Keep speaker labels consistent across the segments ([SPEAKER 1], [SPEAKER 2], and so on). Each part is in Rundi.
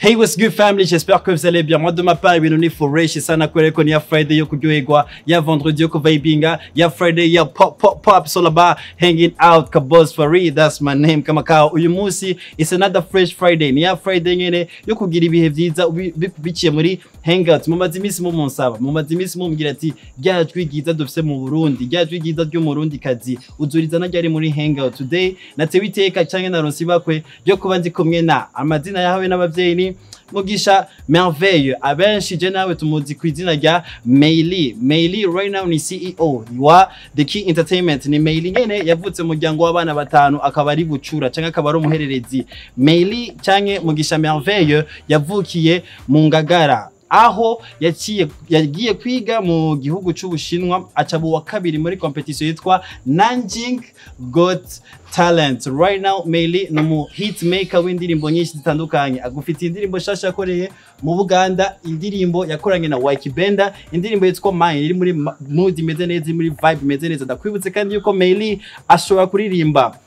[SPEAKER 1] Hey, what's good family, j'espère que vous allez bien. Moi de ma part, ibintu ni fresh sana kwereko ni ya Friday yo kuryoherwa, ya vendredi yo kuvibinga, ya Friday ya pop so laba hanging out kabos Fari, that's my name kama kao. Uyu munsi it's another fresh Friday. Ni ya Friday nyene yo kugira ibihe vyiza biciye muri HangOut. Mumaze imisi mumusaba, mumaze imisi mumbwira ati ryajwi ryiza dufise mu Burundi, ryajwi ryiza ryo mu Burundi kazi. Uzurizana ryari muri HangOut today. Natewe iteka canke naronsi bakwe ryo kuba ndi kumwe na amazina yahawe n'abavyeyi ni Mugisha Merveille, abenshi je nawe tumuzi ku izina rya Meili. Meili right now ni CEO wa The Key Entertainment. Ni Meili nyene yavutse mu muryango w'abana batanu akaba ari bucura canke akaba ari umuhererezi. Meili canke Mugisha Merveille yavukiye mu Ngagara, aho yagiye kwiga mu gihugu c'Ubushinwa, acabu wa kabiri muri competition yitwa Nanjing Got Talent. Right now Meili no mu hitmaker w'indirimbo nyinshi zitandukanye, agufite indirimbo shasha yakoreye mu Buganda, indirimbo yakoranye na Wakibenda, indirimbo yitwa Mine iri muri mood imeze neza, muri vibe imeze neza. Ndakwibutse kandi yuko Meili ashobora kuririmba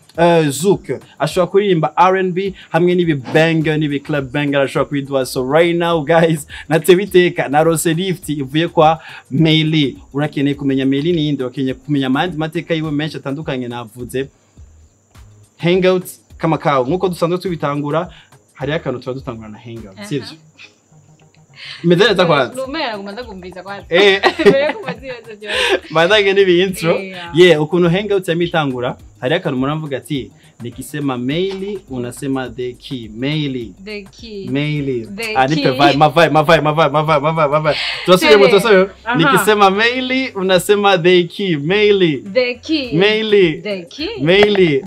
[SPEAKER 1] Zouk, ashobora kuririmba R&B hamwe n'ibi banger n'ibi club banger ashobora kwidwa. So right now guys, natewe iteka narose lift ivuye kwa Meili. Urakeneye kumenya Meili ni inde, urakeneye kumenya amandi mateka yiwe menshi atandukanye navuze. HangOut kama kao nkuko dusanzwe tubitangura, hari akantu tuba dutangura na HangOut, sivyo? Imeze neza kwanza.
[SPEAKER 2] Numera ngomba kumviriza kwanza.
[SPEAKER 1] Mbere kumazibazo byo. Mandange nibi intro. Yeah, ukuntu HangOut yamitangura, hari akantu muramvuga ati nikisema Meili unasema The Key. Meili.
[SPEAKER 2] The Key.
[SPEAKER 1] Meili. Anipe vibe, my vibe. Tuasubire. Nikisema Meili unasema The Key. Meili.
[SPEAKER 2] The Key.
[SPEAKER 1] Meili.
[SPEAKER 2] The Key.
[SPEAKER 1] Meili.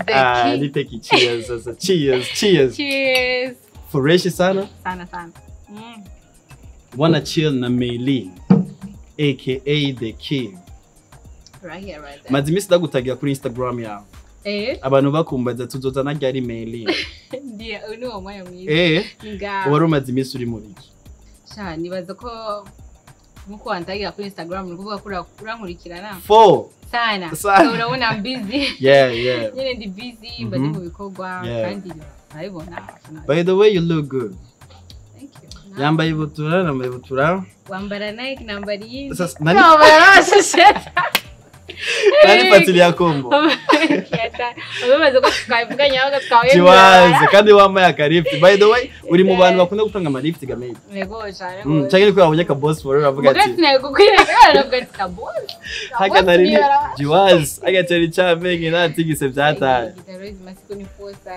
[SPEAKER 1] Niteki cheers sasa. Cheers. Fresh sana.
[SPEAKER 2] Sana.
[SPEAKER 1] Wanna chill na Meili, aka The Key.
[SPEAKER 2] Right here, right there.
[SPEAKER 1] Mazimisi ndagutagira kuri Instagram yawe. Abantu bakumbaza tuzozana ryari Meili.
[SPEAKER 2] Ndiye uno moyo mwiza.
[SPEAKER 1] Nga. Wari mazimisi uri muri iki?
[SPEAKER 2] Sha nibaza ko muko wantagira kuri Instagram nukuvuga kuri urankurikirana. Sana. Urabona I'm busy.
[SPEAKER 1] Yeah.
[SPEAKER 2] Nyene ndi busy bari mu bikorwa kandi naribona.
[SPEAKER 1] By the way, you look good.
[SPEAKER 2] Yambaye
[SPEAKER 1] ibutura.
[SPEAKER 2] Wambara Nike nambari yindi.
[SPEAKER 1] Nani patili ya kombo.
[SPEAKER 2] Ubimaze ko twavuganya aho twawe.
[SPEAKER 1] Jiwaze kandi wambaye akarift. By the way, uri mu bantu bakunda gutanga amalift ga Meili.
[SPEAKER 2] Yego cyane.
[SPEAKER 1] Cyangwa ko yabonye ka boss for uravuga ati.
[SPEAKER 2] Mugati nayo kukwira aravuga ati ka boss.
[SPEAKER 1] Haka nari Jiwaze agaceri cyamenye natigise byataye.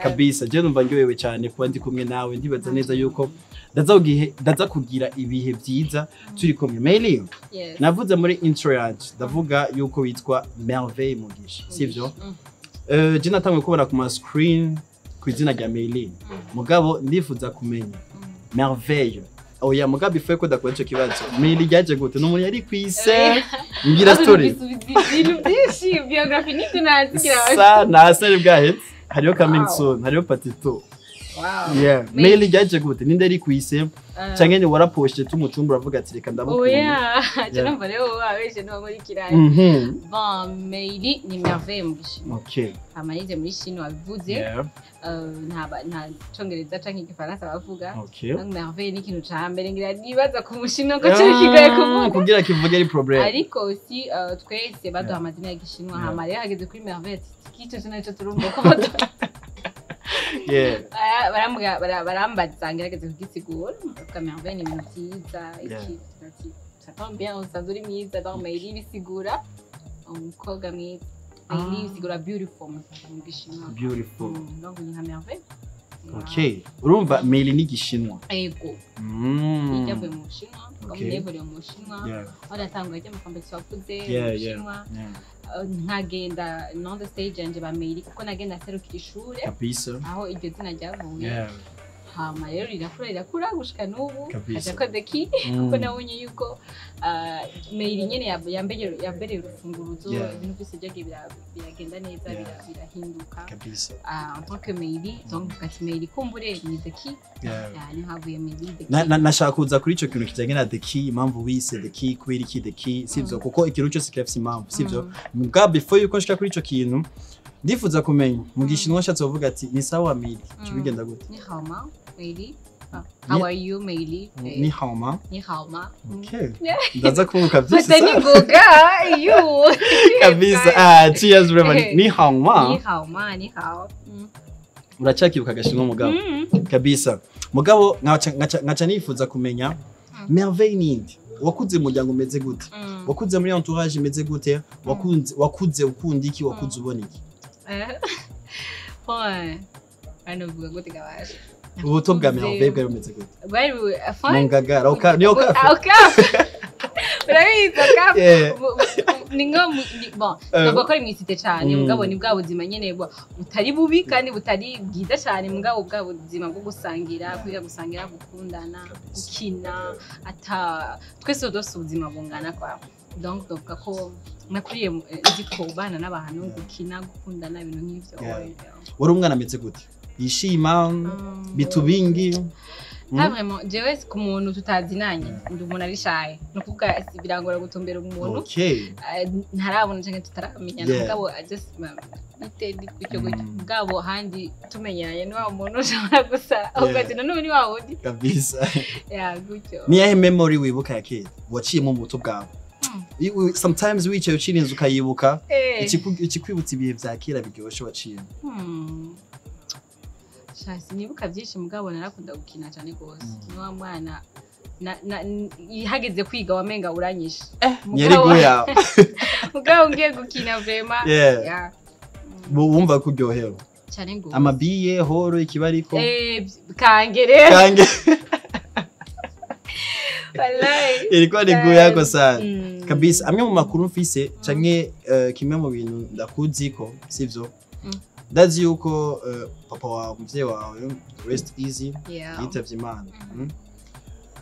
[SPEAKER 1] Kabisa je numva ngyoyewe cyane kuba ndi kumwe nawe, ndibaza neza yuko ndaza kugira ibihe byiza turi kumwe. Meili, navuze muri intro yanjye ndavuga yuko witwa Merveille Mugisha, sivyo? Je natangiye kubona ku screen ku izina rya Meili. Mugabo ndifuza kumenya Merveille. Oya mugabo ifuye ko dakora ico kibazo. Meili yaje gute? No muri yari kwise ngira story.
[SPEAKER 2] Biography ni tunazikira.
[SPEAKER 1] Sana sari bwahe. Hariyo coming soon, hariyo patito.
[SPEAKER 2] Wow.
[SPEAKER 1] Yeah. Meili yaje gute? Ninde ari kwise? Canke ni waraposhe tumucumba uravuga ati reka ndabukunda.
[SPEAKER 2] Oya, je numva rero wabeje no muri kiranye. Bon, Meili ni Merveille Mugisha.
[SPEAKER 1] Okay.
[SPEAKER 2] Amanize muri Chino abivuze. Nta congereza canke igifaransa bavuga.
[SPEAKER 1] Okay.
[SPEAKER 2] Merveille ni kintu ca mbere ngira nibaza ku mushino ko cyo kigaye kuvuga.
[SPEAKER 1] Kugira kivuge ari problem.
[SPEAKER 2] Ariko si twese baduha amazina y'Igishinwa hama rero hageze kuri Merveille kico cyo turumva ko
[SPEAKER 1] Yeah.
[SPEAKER 2] Barambaza ngerageze kugisigura. Uvuga Merveille ni ibintu byiza, iki ça tombe bien usanzwe uri mwiza, donc Meili bisigura umukobwa mwiza. Meili bisigura beautiful mu Gishinwa.
[SPEAKER 1] Beautiful.
[SPEAKER 2] Donc ni Merveille.
[SPEAKER 1] Okay. Urumva Meili ni Gishinwa.
[SPEAKER 2] Ego. Yavuye mu Bushinwa, yavuye mu Bushinwa. Aratangwa ajya mu competition wakuze mu Bushinwa. Nkagenda on the stage yanje ba Meili kuko nagenda serukira ishure
[SPEAKER 1] kabisa
[SPEAKER 2] aho iryo zina ryavuye. Hama rero rirakura gushika n'ubu aje ko The Key kuko nabonye yuko Meili nyene yambere urufunguruzo ibintu byose byagiye biragenda neza birahinduka
[SPEAKER 1] kabisa.
[SPEAKER 2] En tant que Meili, donc kati Meili kumbure ni The Key. Yani havuye Meili The Key.
[SPEAKER 1] Nashaka kuza kuri ico kintu kijanye na The Key, impamvu wise The Key kubera iki The Key, sivyo? Kuko ikintu cyose kirafise impamvu, sivyo? Muga before yuko nshika kuri ico kintu ndifuza kumenya mu Gishinwa nshatse kuvuga ati ni sawa Meili cyo bigenda gute?
[SPEAKER 2] Ni hama Meili Bonsoir. How are you, Meili?
[SPEAKER 1] Ni hao ma.
[SPEAKER 2] Ni hao ma.
[SPEAKER 1] Okay. Ndaza kuvuga byinshi
[SPEAKER 2] sana. Ni goga you.
[SPEAKER 1] Kabisa. Cheers brother. Ni hao ma.
[SPEAKER 2] Ni hao ma, ni hao.
[SPEAKER 1] Uracakibuka agashinwa mugabo. Kabisa. Mugabo ngaca nifuza kumenya Merveille nindi. Wakuze mu muryango umeze gute? Wakuze muri entourage imeze gute? Wakuze ukunda iki? Wakuze ubona iki?
[SPEAKER 2] Ano vuga gute gabaje.
[SPEAKER 1] Ubuto bwa Merveille bwari bumeze gute?
[SPEAKER 2] Bwari afanye.
[SPEAKER 1] Mungagara niyo kafe.
[SPEAKER 2] Urabiza kafe. Ningo bon, ntabwo ko ari mwisite cyane mugabo ni bwa buzima nyene butari bubi kandi butari bwiza cyane mugabo bwa buzima bwo gusangira, kwiga gusangira, gukundana, gukina, ata twese dose ubuzima bungana kwa. Donc dovuga ko nakuriye nzi ko bana n'abantu gukina, gukundana ibintu nk'ivyo.
[SPEAKER 1] Wari umwana ameze gute? Yishima bitubingi.
[SPEAKER 2] Ah vraiment, jewe ku muntu tutazinanye ndi umuntu ari shy. Nukuvuga birangora gutombera umuntu.
[SPEAKER 1] Okay.
[SPEAKER 2] Ntarabona cyangwa tutaramenya mugabo just bitedi kwicyo mugabo handi tumenyanye ni wa muntu ushobora gusa ugati none ni wa wundi.
[SPEAKER 1] Kabisa.
[SPEAKER 2] Yeah, gutyo.
[SPEAKER 1] Ni yahe memory wibuka yake? Waciye mu buto bwawe. Sometimes wicaye ucirinze ukayibuka ikikwibutsa ibihe bya kera biryoshe waciye.
[SPEAKER 2] Shasi nibuka byinshi mugabo narakunda gukina cyane gose. Niwa mwana hageze kwiga wamenga uranyisha.
[SPEAKER 1] Yari goya.
[SPEAKER 2] Mugabo ngiye gukina vraiment.
[SPEAKER 1] Yeah. Wumva kuryohewe.
[SPEAKER 2] Cyane gose.
[SPEAKER 1] Amabiye horo ikibariko.
[SPEAKER 2] Kangere.
[SPEAKER 1] Wallahi. Ilikuwa ni goya ko sana. Kabisa amwe mu makuru mfise canke kimwe mu bintu ndakuziko sivyo. Ndazi yuko papa wa muvye wawe rest easy yitavye Imana.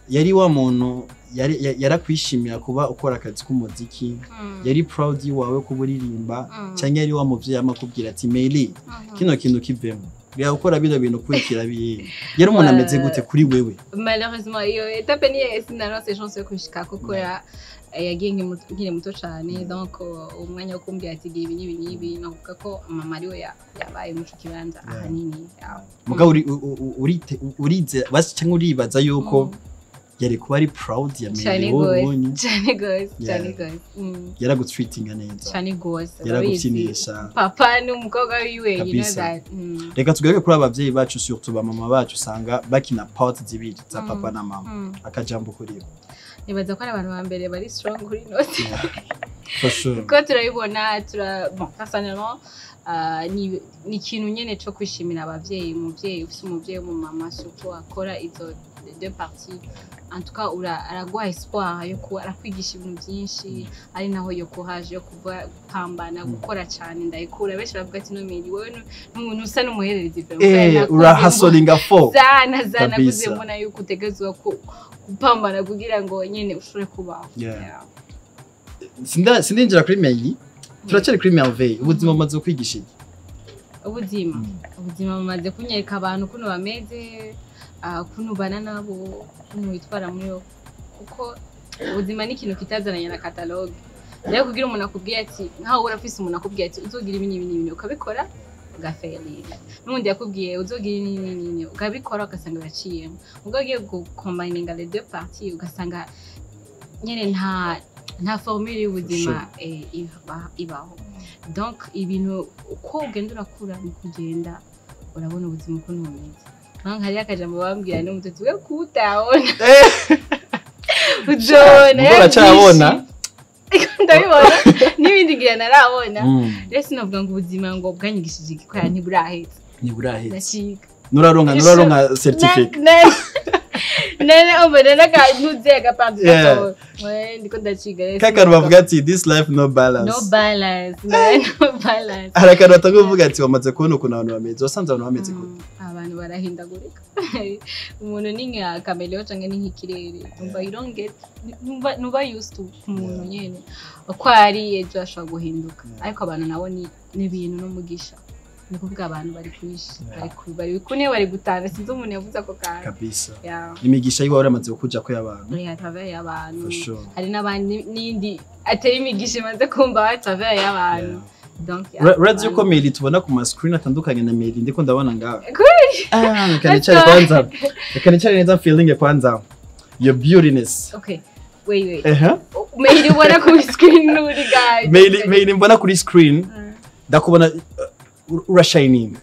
[SPEAKER 1] Yari wa muntu yarakwishimira kuba ukora akazi k'umuziki. Yari proud wawe kuburirimba canke yari wa muvye yamakubwira ati Meili kino kintu kivemo. Bya ukora bino bintu kurikira biye. Yari umuntu ameze gute kuri wewe?
[SPEAKER 2] Malheureusement iyo etape ni sinarose chance yo kushika kuko yagiye nkiri muto cyane donc umwanya wo kumbwira ati ibi nibi navuga ko mama ariwe yabaye muco kibanza ahanini.
[SPEAKER 1] Mugabo urize basi cyangwa uribaza yuko yari kuba ari proud ya Meili
[SPEAKER 2] cyane gose.
[SPEAKER 1] Yaragutreatinga neza
[SPEAKER 2] cyane gose.
[SPEAKER 1] Yaragukinisha
[SPEAKER 2] papa ni umukobwa wiwe you know that.
[SPEAKER 1] Reka tugaruke kuri abavyeyi bacu surtout ba mama bacu usanga bakina part zibiri za papa na mama. Akajambo kuri bo
[SPEAKER 2] nibaza ko ari abantu ba mbere bari strong kuri note.
[SPEAKER 1] For sure.
[SPEAKER 2] Ko turabibona bon personnellement ni ikintu nyene cyo kwishimira abavyeyi umuvyeyi ufite umuvyeyi mu mama surtout akora izo deux parties. En tout cas aragwa espoir yo ko arakwigisha ibintu byinshi ari naho yo courage yo kuva pambana gukora cyane ndayikura benshi bavuga ati no Meili wewe n'umuntu usa n'umuhererezi
[SPEAKER 1] pe urahasolinga fo
[SPEAKER 2] zana kuze mbona yuko utegezwa kupambana kugira ngo nyene ushore kubaho.
[SPEAKER 1] Sindinjira kuri Meili turacari kuri Merveille ubuzima bumaze kwigisha iki?
[SPEAKER 2] Ubuzima bumaze kunyereka abantu kuno bameze kuno bana nabo kuno witwara muri yo kuko ubuzima ni ikintu kitazananye na catalogue. Rero kugira umuntu akubwiye ati nkaho urafise umuntu akubwiye ati uzogira ibi ukabikora ugafailira. N'undi yakubwiye uzogira ibi ukabikora ugasanga biraciyemo. Ubwo ugiye gucombininga les deux parties ugasanga nyene nta formule y'ubuzima ibaho. Donc ibintu uko ugenda urakura ni kugenda urabona ubuzima uko numeze. Nanga hari akajambo bambwira no mutatu we kutabona. Ujona
[SPEAKER 1] uracabona
[SPEAKER 2] ndabibona n'ibindi ngira narabona. Rero sinavuga ngo ubuzima ngo bwanyigishije gikora ntiburahetse ndashika
[SPEAKER 1] nuraronka certificate
[SPEAKER 2] nene obera ka nuzega pandi ko ndiko ndaciga
[SPEAKER 1] kaka bavuga ati this life no balance harakana atakuvuga ati wamaze kubona ukuntu abantu bameze wasanze abantu bameze gute?
[SPEAKER 2] Abantu barahindagurika. Umuntu ni nka kameleon canke ni nk'ikirere umva ironge nuba used to umuntu nyene uko ari ejo ashobora guhinduka ariko abantu nabo ni ibintu n'umugisha. Ni kuvuga abantu bari kwishi bari kune bari gutana sinzi umuntu yavuze ako kandi
[SPEAKER 1] kabisa. Imigisha yiwe waramaze kuja ko y'abantu
[SPEAKER 2] travers y'abantu hari n'abandi nindi atari imigisha imaze kumva travers y'abantu donc
[SPEAKER 1] Red yuko Meili tubona ku ma screen atandukanye na Meili ndiko ndabona ngaho
[SPEAKER 2] kuri
[SPEAKER 1] kanicare kwanza kanicare neza feeling kwanza your beautiness.
[SPEAKER 2] Okay, wait Meili ubona ku screen nuri guys
[SPEAKER 1] Meili mbona kuri screen ndakubona urashining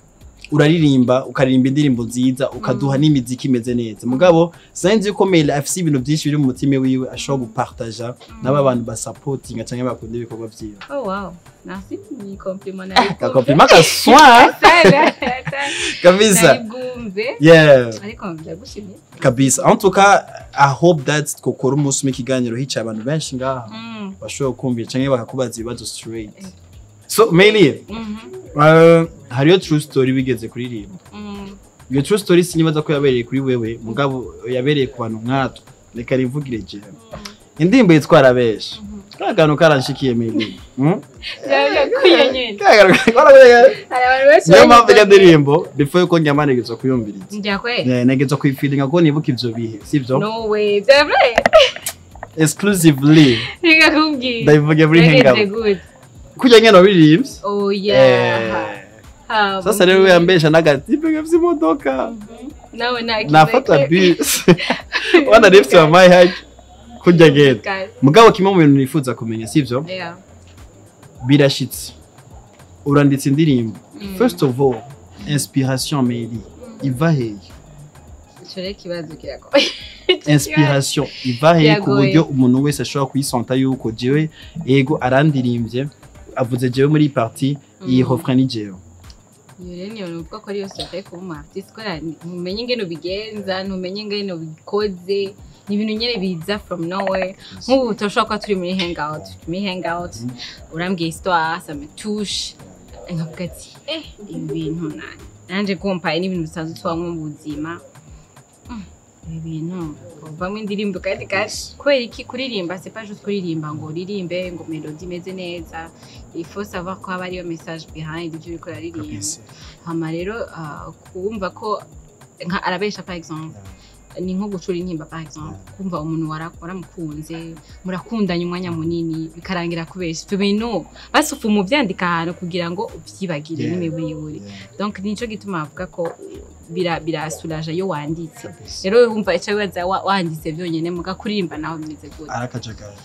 [SPEAKER 1] uraririmba ukaririmba indirimbo nziza ukaduha n'imiziki imeze neza mugabo sinzi yuko Meili afise ibintu byinshi biri mu mutima wiwe ashobora gupartager n'aba bantu ba supporting cyangwa bakunda ibikorwa byiwe.
[SPEAKER 2] Oh wow, merci ni compliment na
[SPEAKER 1] ka compliment ka soin kabisa yeah
[SPEAKER 2] ariko ndagushimye
[SPEAKER 1] kabisa en tout cas I hope that kokora umunsi w'ikiganiro hicaye abantu benshi ngaha bashobora kumvira cyangwa bakakubaza ibibazo straight. So Meili hariyo true story bigeze kuririmba. Iyo true story sinibaza ko yabereye kuri wewe mugabo yabereye ku bantu nkatwe reka rivugire je. Indirimbo yitwara besha. Kagano karanshikiye Meili.
[SPEAKER 2] Kuyenyene.
[SPEAKER 1] Niyo mpamvu ya ndirimbo before yuko nyamanegezwa kuyumviriza.
[SPEAKER 2] Ndakwe.
[SPEAKER 1] Negezwa kuyifeelinga ko nibuka ivyo bihe sivyo?
[SPEAKER 2] No way, Jimbere.
[SPEAKER 1] Exclusively.
[SPEAKER 2] Nigakubwiye.
[SPEAKER 1] Ndabivuge muri HangOut. Kujya ngeno biririmbye.
[SPEAKER 2] Oh yeah.
[SPEAKER 1] Sasa rero yambesha nagatipe gafite imodoka.
[SPEAKER 2] Nawe
[SPEAKER 1] nafata bus. Wana lift to my height. Kujya ngeno. Mugabo kimwe mu bintu nifuza kumenya sivyo?
[SPEAKER 2] Yeah.
[SPEAKER 1] Birashitse. Uranditse indirimbo. First of all, inspiration Meili. Iva hehe?
[SPEAKER 2] Chore kibazo kiragoye.
[SPEAKER 1] Inspiration iva hehe ku buryo umuntu wese ashobora kuyisonta yuko jewe ego arandirimbye avuze jewe muri party iyi refrain ni jewe.
[SPEAKER 2] Yureni uruvuga ko ari yose atari kuba umu artist ko ntumenye ingene bigenza ntumenye ingene bikoze ni ibintu nyene biza from nowhere nk'ubu tushobora kuba turi muri hangout urambwiye histoire ça me touche nkavuga ati ibi bintu nanje compaye n'ibintu bisanzwe twamwe mu buzima ibintu bamwe indirimbo kandi kwera iki kuririmba c'est pas juste kuririmba ngo uririmbe ngo melody imeze neza il faut savoir ko haba ariyo message behind ibyo uriko uririmba hama rero kumva ko nka arabesha par exemple ni nko gucura intimba par exemple kumva umuntu waramukunze murakundanye umwanya munini bikarangira kubesha ibyo bintu basufa mu byandika ahantu kugira ngo ubyibagire n'imiburi donc nico gituma avuga ko birasuraje yo wanditse rero wumva icyo wibaza wanditse byonyene muga kuririmba naho bimeze gute
[SPEAKER 1] arakajagara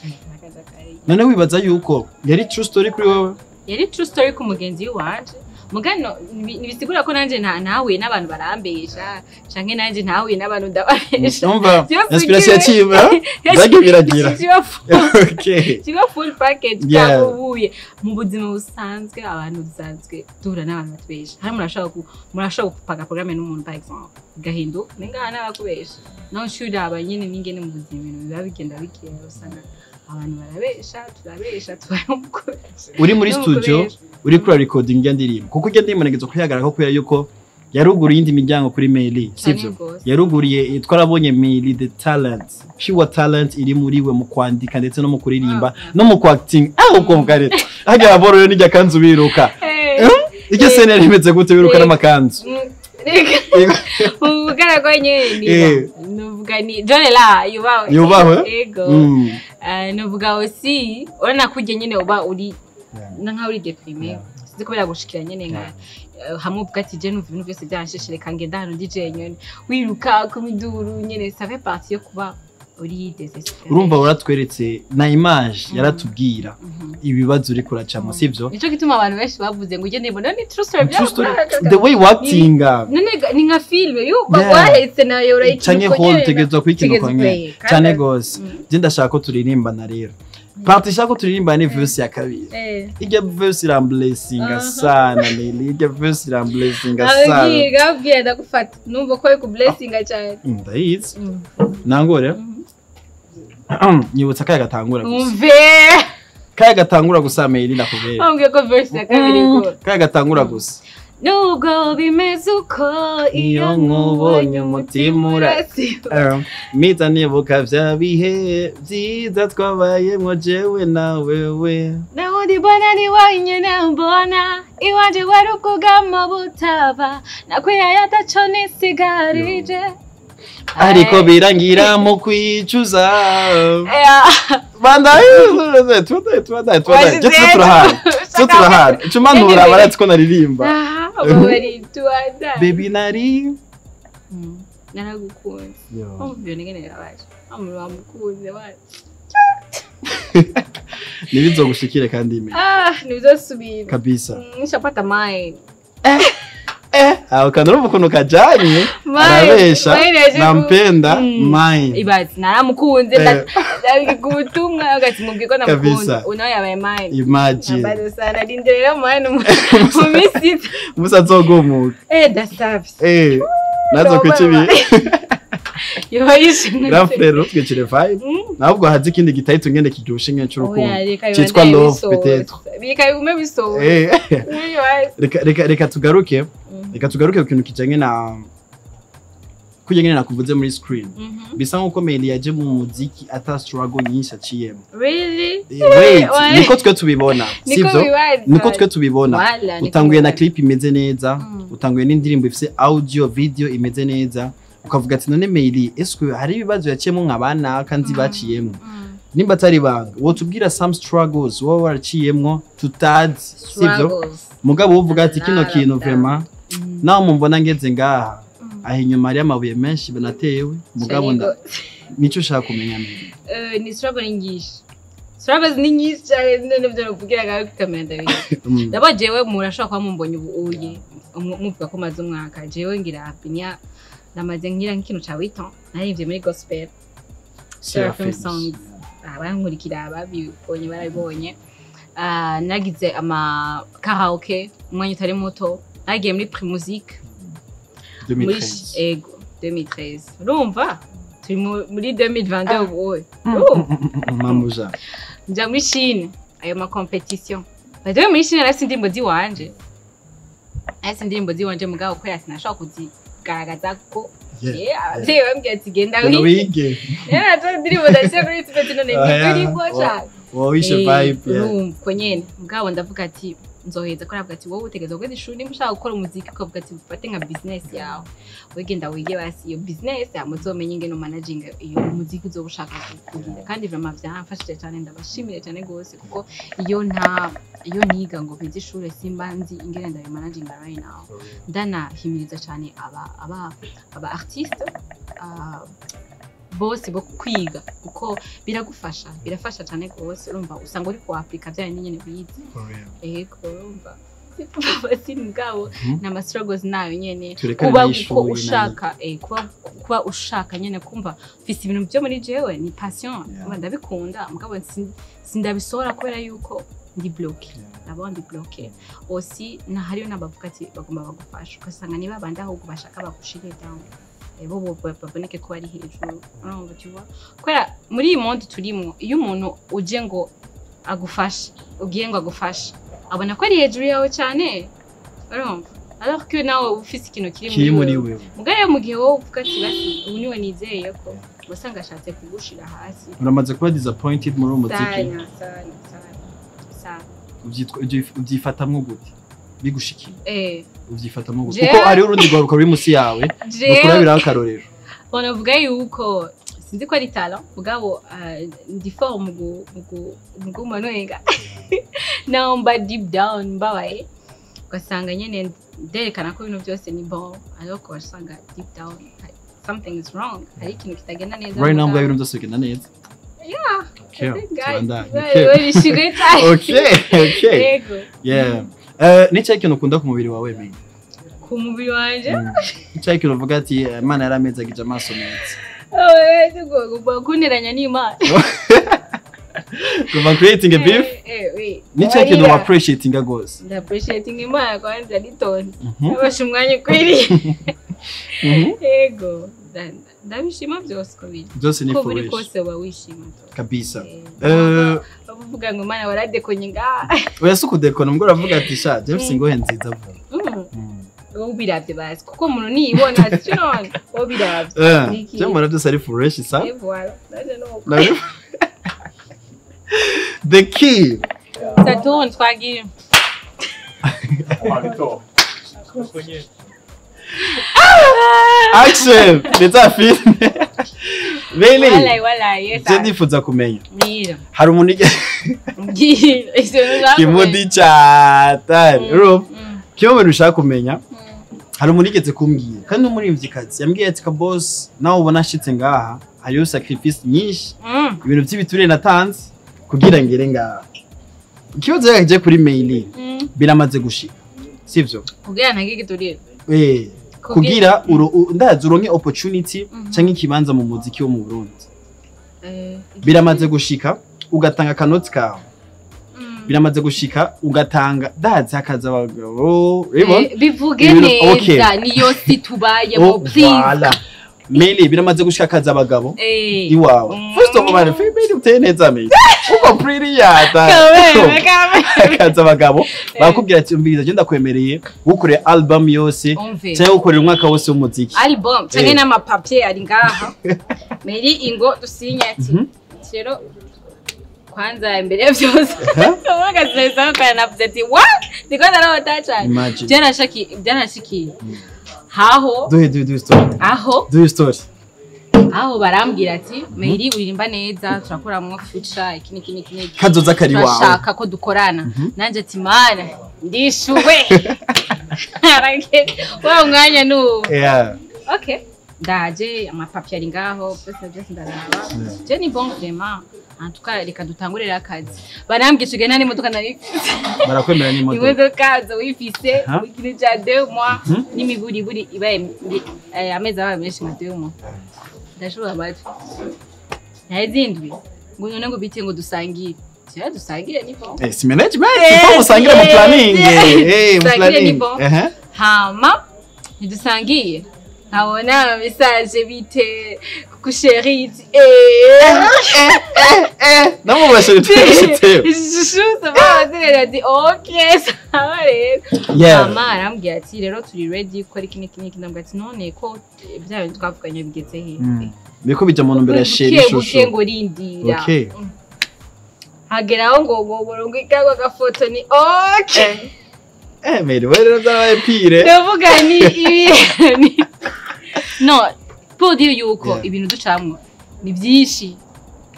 [SPEAKER 1] none wibaza yuko yari true story kuri wowe
[SPEAKER 2] yari true story ku mugenzi wanje mugano nibisigura ko nanje nawe n'abantu barambesha canke nanje nawe n'abantu ndabesha
[SPEAKER 1] umva inspiration yaciba ndage biragira
[SPEAKER 2] okay kiba full package kabuye mu buzima busanzwe abantu busanzwe dura n'abantu batubesha hari murashaka gupaga programme n'umuntu par exemple gahindu ningana bakubesha naho shuri abanyene ningene mu buzima ibintu biba bigenda bikera usanga abantu barabesha turabesha tubayumukubesha
[SPEAKER 1] uri muri studio uri kuri recording y'indirimbo kuko ujya ndimunegezo kwihagarara ko kubera yuko yaruguriye indi miryango kuri Meili sivyo yaruguriye twarabonye Meili the talent pure talent iri muri we mu kwandika ndetse no mu kuririmba no mu acting ukomvare haga aboro yo nijya kanzu biruka icyo sene rimeze gute biruka n'amakanzu
[SPEAKER 2] ubugara ko nyene nuvuga ni John la
[SPEAKER 1] yubaho
[SPEAKER 2] ego nuvuga aussi urana kujye nyene uba uri nka uri deprimé sizi kubera gushikira nyene nka hamwe ubwati je numva ibintu byose byanshishireka ngenda hano DJ nyene wiruka ku miduru nyene ça fait partie yo kuba uri désespéré
[SPEAKER 1] urumva uratweretse na image yaratubwira ibibazo uri kuracamo sivyo
[SPEAKER 2] nico gituma abantu benshi bavuze ngo ugende mbona ni true story
[SPEAKER 1] the way acting
[SPEAKER 2] none ni nka film yo wahetse nayo urayiki
[SPEAKER 1] cyane hall tegezwa kwikino kwanye cyane gose je ndashaka ko turirimbana rero parti shako turirimba ni verse ya kabiri ijya verse ira blessinga sana Meili ijya verse ira blessinga sana
[SPEAKER 2] gabwiye ndagufata numva ko ku blessinga cyane
[SPEAKER 1] ndayizi nangore nyibutsa kaya gatangura gusa
[SPEAKER 2] umve
[SPEAKER 1] kaya gatangura gusa Meili nakubera
[SPEAKER 2] ambwiye ko verse ya kabiri ko
[SPEAKER 1] kaya gatangura gusa
[SPEAKER 2] nubwo bimeze uko
[SPEAKER 1] iyo nkubonye umutima urasiba mpita nibuka vya bihe byiza twabayemwo jewe na wewe
[SPEAKER 2] naho ndibona ni wenyine mbona iwanje wari ukugama butaba nakwiyaya ataco nisigarije
[SPEAKER 1] ariko birangira mu kwicuza banda tuwadaye turahari cumanura baratsi ko naririmba
[SPEAKER 2] bari tuanda
[SPEAKER 1] baby nari
[SPEAKER 2] naragukunze umubyo ngene yabaje amuru bamukunze bari
[SPEAKER 1] nibizogushikire kandi ime
[SPEAKER 2] nibizosubira
[SPEAKER 1] kabisa
[SPEAKER 2] nishapata mai
[SPEAKER 1] aho kandi urumva ukuntu kajanye arabesha nampenda mai
[SPEAKER 2] ibazi naramukunze ndabigutumwa agati mubwiko namukunze uno yabaye mai
[SPEAKER 1] imagine
[SPEAKER 2] bado sana dinderera mai mu misi
[SPEAKER 1] musazogomuka
[SPEAKER 2] dasavye
[SPEAKER 1] nazo kwikibi
[SPEAKER 2] yoyishimye
[SPEAKER 1] rafero twekire vibe nabwo hazi ikindi gitahita ngende kijushe nk'urukundo cyitwa love peut-être
[SPEAKER 2] bikagume bisoho
[SPEAKER 1] reka tugaruke ku kintu kijanye na kujyanye nakuvuze muri screen bisa nko Meili yaje mu muziki ata struggle nyinshi aciyemo
[SPEAKER 2] really
[SPEAKER 1] wait niko twe tubibona sivyo niko twe tubibona utanguye na clip imeze neza utanguye n'indirimbo ifise audio video imeze neza ukavuga ati none Meili eswe hari ibibazo yaciyemo nk'abana kandi baciyemo nimba atari banga wo tubwira some struggles wowe waraciyemo tutazi sivyo mugabo uvuga ati kino kintu vraiment naho mumbona ngeze ngaha aho inyuma hari amabuye menshi banatewe mugabo nico ushaka kumenya Meili
[SPEAKER 2] ni struggle struggles ni nyinshi cyane n'ibyo uvugira gawe kamera ndabiye ndabajewe murashaka kwa mumbonye ubuye muvuga ko maze umwaka jewe ngira apinya namaze ngira nk'ikintu ca witon narivye muri gospel seraphim songs abankurikira babibonye barabibonye nagize ama karaoke umwanya utari muto nagiye muri primusique 2013 urumva turi muri 2022 ubu
[SPEAKER 1] mamuja
[SPEAKER 2] nja muri Chine ayo ma competition bado muri Chine nasi ndimbo ziwanje mugabo ko yasinashaka kuzigaragaza ko abavyeyi bambwiye ati genda wige ndiribo ndashaka kuri tibeti none ngiri gocha
[SPEAKER 1] wowishe vibe
[SPEAKER 2] ko nyene mugabo ndavuga ati nzoheza ko aravuga ati wowe utegeza kwezi ishuri nimba ushaka gukora umuziki ukavuga ati ufate nka business yawe wegenda wige basi iyo business yamuzomenye ingene managing iyo muziki uzoba ushaka kugira kandi vraiment byamfashije cyane ndabashimire cyane gose kuko iyo niga ngo bize ishuri simbanzi ingene ndabi managing right now ndanahimiriza cyane aba artiste bose bo kwiga kuko birafasha cyane gose urumva usanga uri ku Africa byane nyene bizi urumva basi mugabo na struggles nayo nyene kuba uko ushaka kuba ushaka nyene kumva fisi ibintu byo muri jewe ni passion ndabikunda mugabo sindabisora kubera yuko ndi bloqué nabandi bloqué aussi na hariyo nabavuga ati bagomba bagufasha ugasanga niba bandi ahubwo bashaka bagushire down bo baboneke ko ari hejuru urumva cyuba kwera muri iyi monde turimo iyo umuntu uje ngo agufasha ugiye ngo agufasha abona ko ari hejuru yawe cyane urumva alors que nawe ufise ikintu kiri muri wewe mugaye mu gihe wowe uvuga ati basi ubu niwe nizeye ko usanga ashatse kugushira hasi
[SPEAKER 1] uramaze kuba disappointed muri umuziki ubyifatamwe gute bigushikiye ubyifatamwe gute kuko ari urundi rwaruka ruri musi yawe ukurabira akarorero
[SPEAKER 2] banavuga yuko sinzi ko ari talent mugabo ndi forme mugu manwenga naomba deep down mbabaye ugasanga nyene nderekana ko ibintu byose ni bon alors ko usanga deep down something is wrong hari ikintu kitagenda neza
[SPEAKER 1] right now ibintu byose bigenda neza Nicyo kintu ukunda ku mubiri wawe Meili?
[SPEAKER 2] Ku mubiri wanje?
[SPEAKER 1] Nicyo kintu uvuga ati Imana yaramezagije amaso meza.
[SPEAKER 2] Kuba kuniranya n'Imana.
[SPEAKER 1] Kuba creating a beef? Nicyo kintu wa appreciating gose.
[SPEAKER 2] Nda appreciating Imana kwanza litonze. Abasha umwanya kwiri. Ego. Ndabishima byose ko biri.
[SPEAKER 1] Byose ni
[SPEAKER 2] foresh. Ko buri kose wawishima.
[SPEAKER 1] Kabisa.
[SPEAKER 2] Bavuga ngo Imana waradekonye nga.
[SPEAKER 1] Oya suku dekona mbwo ravuga ati sha James ngohe nziza vuba.
[SPEAKER 2] Ubiravye basi kuko umuntu niyibona cyone ubiravye.
[SPEAKER 1] Je mara byose ari foresh sa.
[SPEAKER 2] Voilà.
[SPEAKER 1] The key.
[SPEAKER 2] Saturn twagiye.
[SPEAKER 1] Action! It's a film. Meili
[SPEAKER 2] wala yes
[SPEAKER 1] je ndifuza kumenya
[SPEAKER 2] mbira
[SPEAKER 1] hari umuntu
[SPEAKER 2] mbira
[SPEAKER 1] kimudi cyatari ro kiyo bintu ushaka kumenya hari umuntu igeze kumbwira kandi umuririmvyikazi yambwiye ati ka boss nawe ubona ashitse ngaha hariyo sacrifice nyinshi ibintu by'ibiture natanze kugira ngere ngaha ikibazo yaje kuri Meili biramaze gushika sivyo
[SPEAKER 2] kugira ntagigiturire
[SPEAKER 1] kugira ndazi uronke opportunity canke ikibanza mu muziki wo mu Burundi biramaze gushika ugatanga kanoti kawe biramaze gushika ugatanga ndazi hakaza abagabo
[SPEAKER 2] bivuge neza niyo situbaye mo please
[SPEAKER 1] Meili biramaze gushika kaza abagabo iwawe first of all Meili uteye neza Meili uko pretty yata kaza abagabo bakubwira ati umviriza je ndakwemereye gukore album yose cyangwa gukorera umwaka wose w'umuziki
[SPEAKER 2] album cyane n'amapapier ari ngaha Meili ingo dusinya ati rero kwanza imbere byose bagazeza ko navuze ati what ndiko ndarota cyane byanashiki haho
[SPEAKER 1] do story
[SPEAKER 2] aho
[SPEAKER 1] do story
[SPEAKER 2] aho barambwira ati Meili uririmba neza turakoramwo future ikini
[SPEAKER 1] kazoza kari wawe
[SPEAKER 2] turashaka ko dukorana nanje ati mana ndishuwe arake wa mwanya nu okay ndaje amapapier ari ngaho byose ndaraba je ni bon vraiment en tout cas reka dutangurira akazi barambwishije nani modoka nari
[SPEAKER 1] barakwemera ni
[SPEAKER 2] imodoka zo wifise ikini cha 2 mois n'imiburi ibaye amezi aba menshi nka 2 mois ndashobora bati yazindwi ngo none ngo bite ngo dusangire cyane dusangire ni bon
[SPEAKER 1] si management ipo musangira mu planning mu planning
[SPEAKER 2] hama ntidusangiye nkabona message bite kusheriti
[SPEAKER 1] namubashije twishite
[SPEAKER 2] shusa badirera di okay sawa rero mama arambwiye ati rero turi ready ko ari kiniki ndambwa ati none ko bya bintu twavuganye bigeze he
[SPEAKER 1] biko bija mu ntumbero ya sheri shusho
[SPEAKER 2] ngo rindira hageraho ngo ikagwa gafoto ni okay
[SPEAKER 1] Meili wera zabaye pire
[SPEAKER 2] ndavuga ni ibi no podi yuko ibintu ducamwe ni byinshi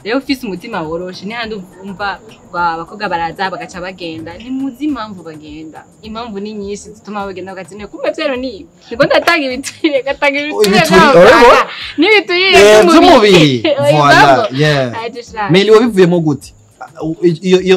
[SPEAKER 2] rero ufise umutima woroshe ni handi umva abakobwa baraza bagaca bagenda ni muzi impamvu bagenda impamvu ni nyinshi zituma bagenda bagati kumbe byero ni niko ndatanga ibitire gatanga ibitire n'ibitire
[SPEAKER 1] by'umubiri voilà yeah Meili wabivuyemo gute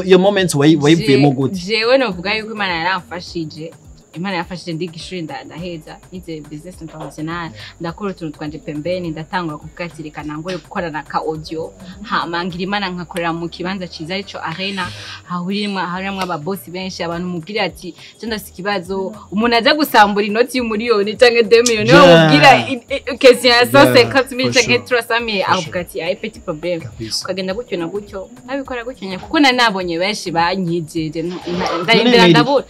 [SPEAKER 1] iyo moment wayivuyemo gute
[SPEAKER 2] jewe novuga yuko Imana yaramfashije Imana yafashije ndigishuri ndaheza nize business international ndakora utuntu twanje pembeni ndatangura kukatirika nangore gukorana ka audio hamangira Imana nkakorera mu kibanza ciza arico arena hahuririmo aba boss benshi abantu mubwira ati je ndafite ikibazo umuntu aje gusambura inoti y'umuriyoni canke 2 miliyoni no mubwira question ya 150,000 canke 300,000 avuga ati ay petit problème ukagenda gutyo na gutyo nabikora gutyo kuko nabonye benshi banyijeje ndahindira ndabura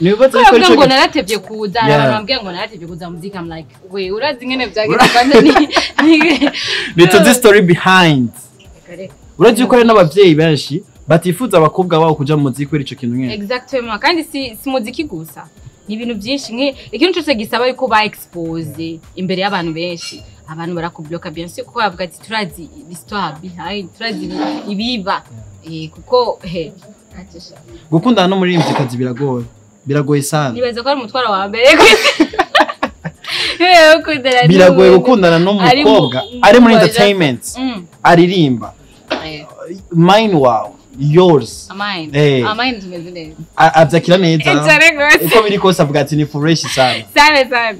[SPEAKER 2] ngo naratevye kuza arambwira ngo naratevye kuza muziki I'm like we urazi ngene byagenda kandi
[SPEAKER 1] ni the story behind urazi uko ari n'abavyeyi benshi batifuza abakobwa babo kuja mu muziki kwera ico kintu nyene
[SPEAKER 2] exactement kandi si muziki gusa ni ibintu byinshi ikintu cyose gisaba yuko ba expose imbere y'abantu benshi abantu barakubloka bien sûr kuko bavuga ati turazi l'histoire behind turazi ibiba kuko
[SPEAKER 1] gukundana no muririmvyikazi biragoye sana
[SPEAKER 2] nibaze ko ari umutwaro wa mbere
[SPEAKER 1] biragoye gukundana n'umukobwa ari muri entertainment aririmba mine wow yours
[SPEAKER 2] mine tumeze neza
[SPEAKER 1] avyakira neza uko biri kose avuga ati ni fresh sana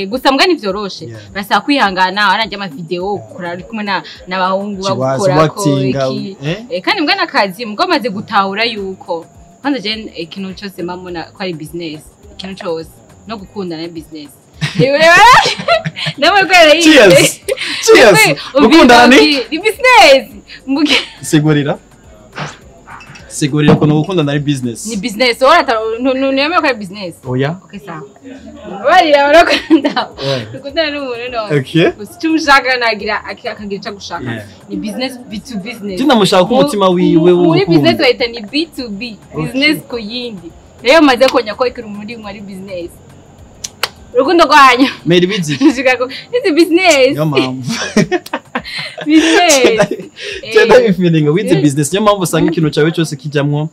[SPEAKER 2] gusa mbwa nivyoroshe basa kwihangana aranje ama video kora ari kumwe n'abahungu bakora ko kandi mbwa nakazi mbwa maze gutahura yuko kwanza je ikintu cyose mamona ko ari business ikintu cyose no gukundana na business ndabwo kwera
[SPEAKER 1] cheers gukundana
[SPEAKER 2] ni business
[SPEAKER 1] sigurira ko no gukundana ari business
[SPEAKER 2] ni business ora nuyeme ko ari business
[SPEAKER 1] oya
[SPEAKER 2] okay sawa barira barakunda gukundana n'umuntu no
[SPEAKER 1] okay
[SPEAKER 2] ushaka nagira akagira cyo gushaka ni business b2 business
[SPEAKER 1] tinda mushaka ku mutima wiwe
[SPEAKER 2] muri business wahita ni b2b business ko yindi rero maze konya ko ikiri muri ari business urukundo rwanyu
[SPEAKER 1] Meili bizi
[SPEAKER 2] nshika ko it's business
[SPEAKER 1] yo mpamvu
[SPEAKER 2] business
[SPEAKER 1] cyenda feeling with the business niyo mpamvu usanga ikintu cyawe cyose kijamwo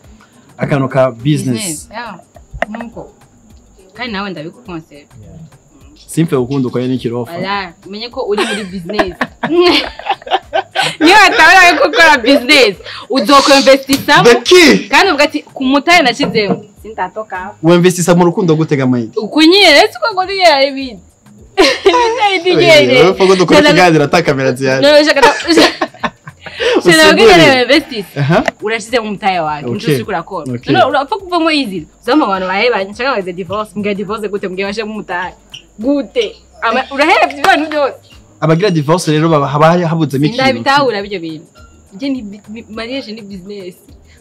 [SPEAKER 1] akantu ka business
[SPEAKER 2] nuko kandi nawe ndabikukonse
[SPEAKER 1] simple ukunda uko yani kirofa
[SPEAKER 2] ala menye ko uri muri business niyo atawe gukora business uzokwinvestisa kandi ubwo ati ku mutaye nashizeho sintatoka
[SPEAKER 1] uinvestisa mu rukundo gutega mayiki
[SPEAKER 2] ukunyire ese ko ngori ya ibindi
[SPEAKER 1] wewe fogo dukora kiganira ta kamera ziyane
[SPEAKER 2] no shaka Sena ngene investisa urashize mu mutaye wake njusi kurakora no urapfa kuvamo easy zama abantu baheba nshaka baze divorce mbwa divorce gute mbwe washe mu mutaye gute urahebye ibintu byose
[SPEAKER 1] abagira divorce rero haba habuze mikino
[SPEAKER 2] ndabitahura byo bintu je ni mariage ni business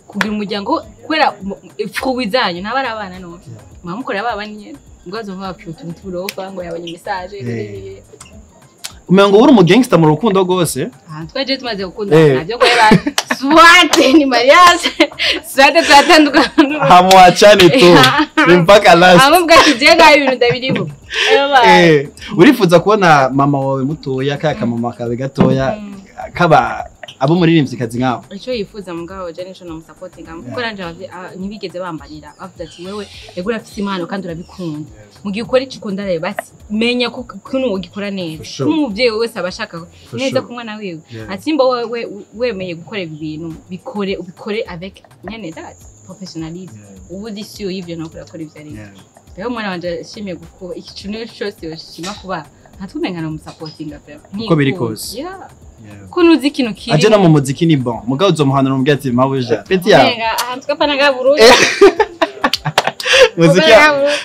[SPEAKER 2] kugira umuryango kwera ifruwizanyu ntabara abana no mamukorera babanye nyene ngozo nk'abapfutu nturofa ngo yabanye message
[SPEAKER 1] umengo uri mu gangster mu rukundo gose
[SPEAKER 2] twaje tumaze gukunda nabyo kwera swate ni mariage swate twatandukana
[SPEAKER 1] hamwachane tu mpaka last
[SPEAKER 2] amubwa kijega ibintu ndabirimo
[SPEAKER 1] urifuza kubona mama wawe mutoya kaka mama kawe gatoya kaba abo muririmbyi kazi ngaho
[SPEAKER 2] ico yifuza mugabo je nico no supporting kuko ranje nibigeze bambanira avuga ati wewe egura afite impano kandi urabikunda mugiye ukora ikikunda rero basi menya ko kuno ugikora neza umuvyeyi wese abashaka neza kumwa na wiwe ati mbo wewe wemeye gukora ibintu ubikore avec nyene that professionalism ubu disiyo y'ivyo no kurakora ivyo ari rero mwana wanje shimiye guko ikicuno cyose yoshima kuba ntatumenga no supporting affaire
[SPEAKER 1] uko biri kose
[SPEAKER 2] kunuzi kino kiri
[SPEAKER 1] aje no mu muziki ni bon mugabo uzomuhanura mu byati mabuja peti ya
[SPEAKER 2] ahantu twapana ga Burundi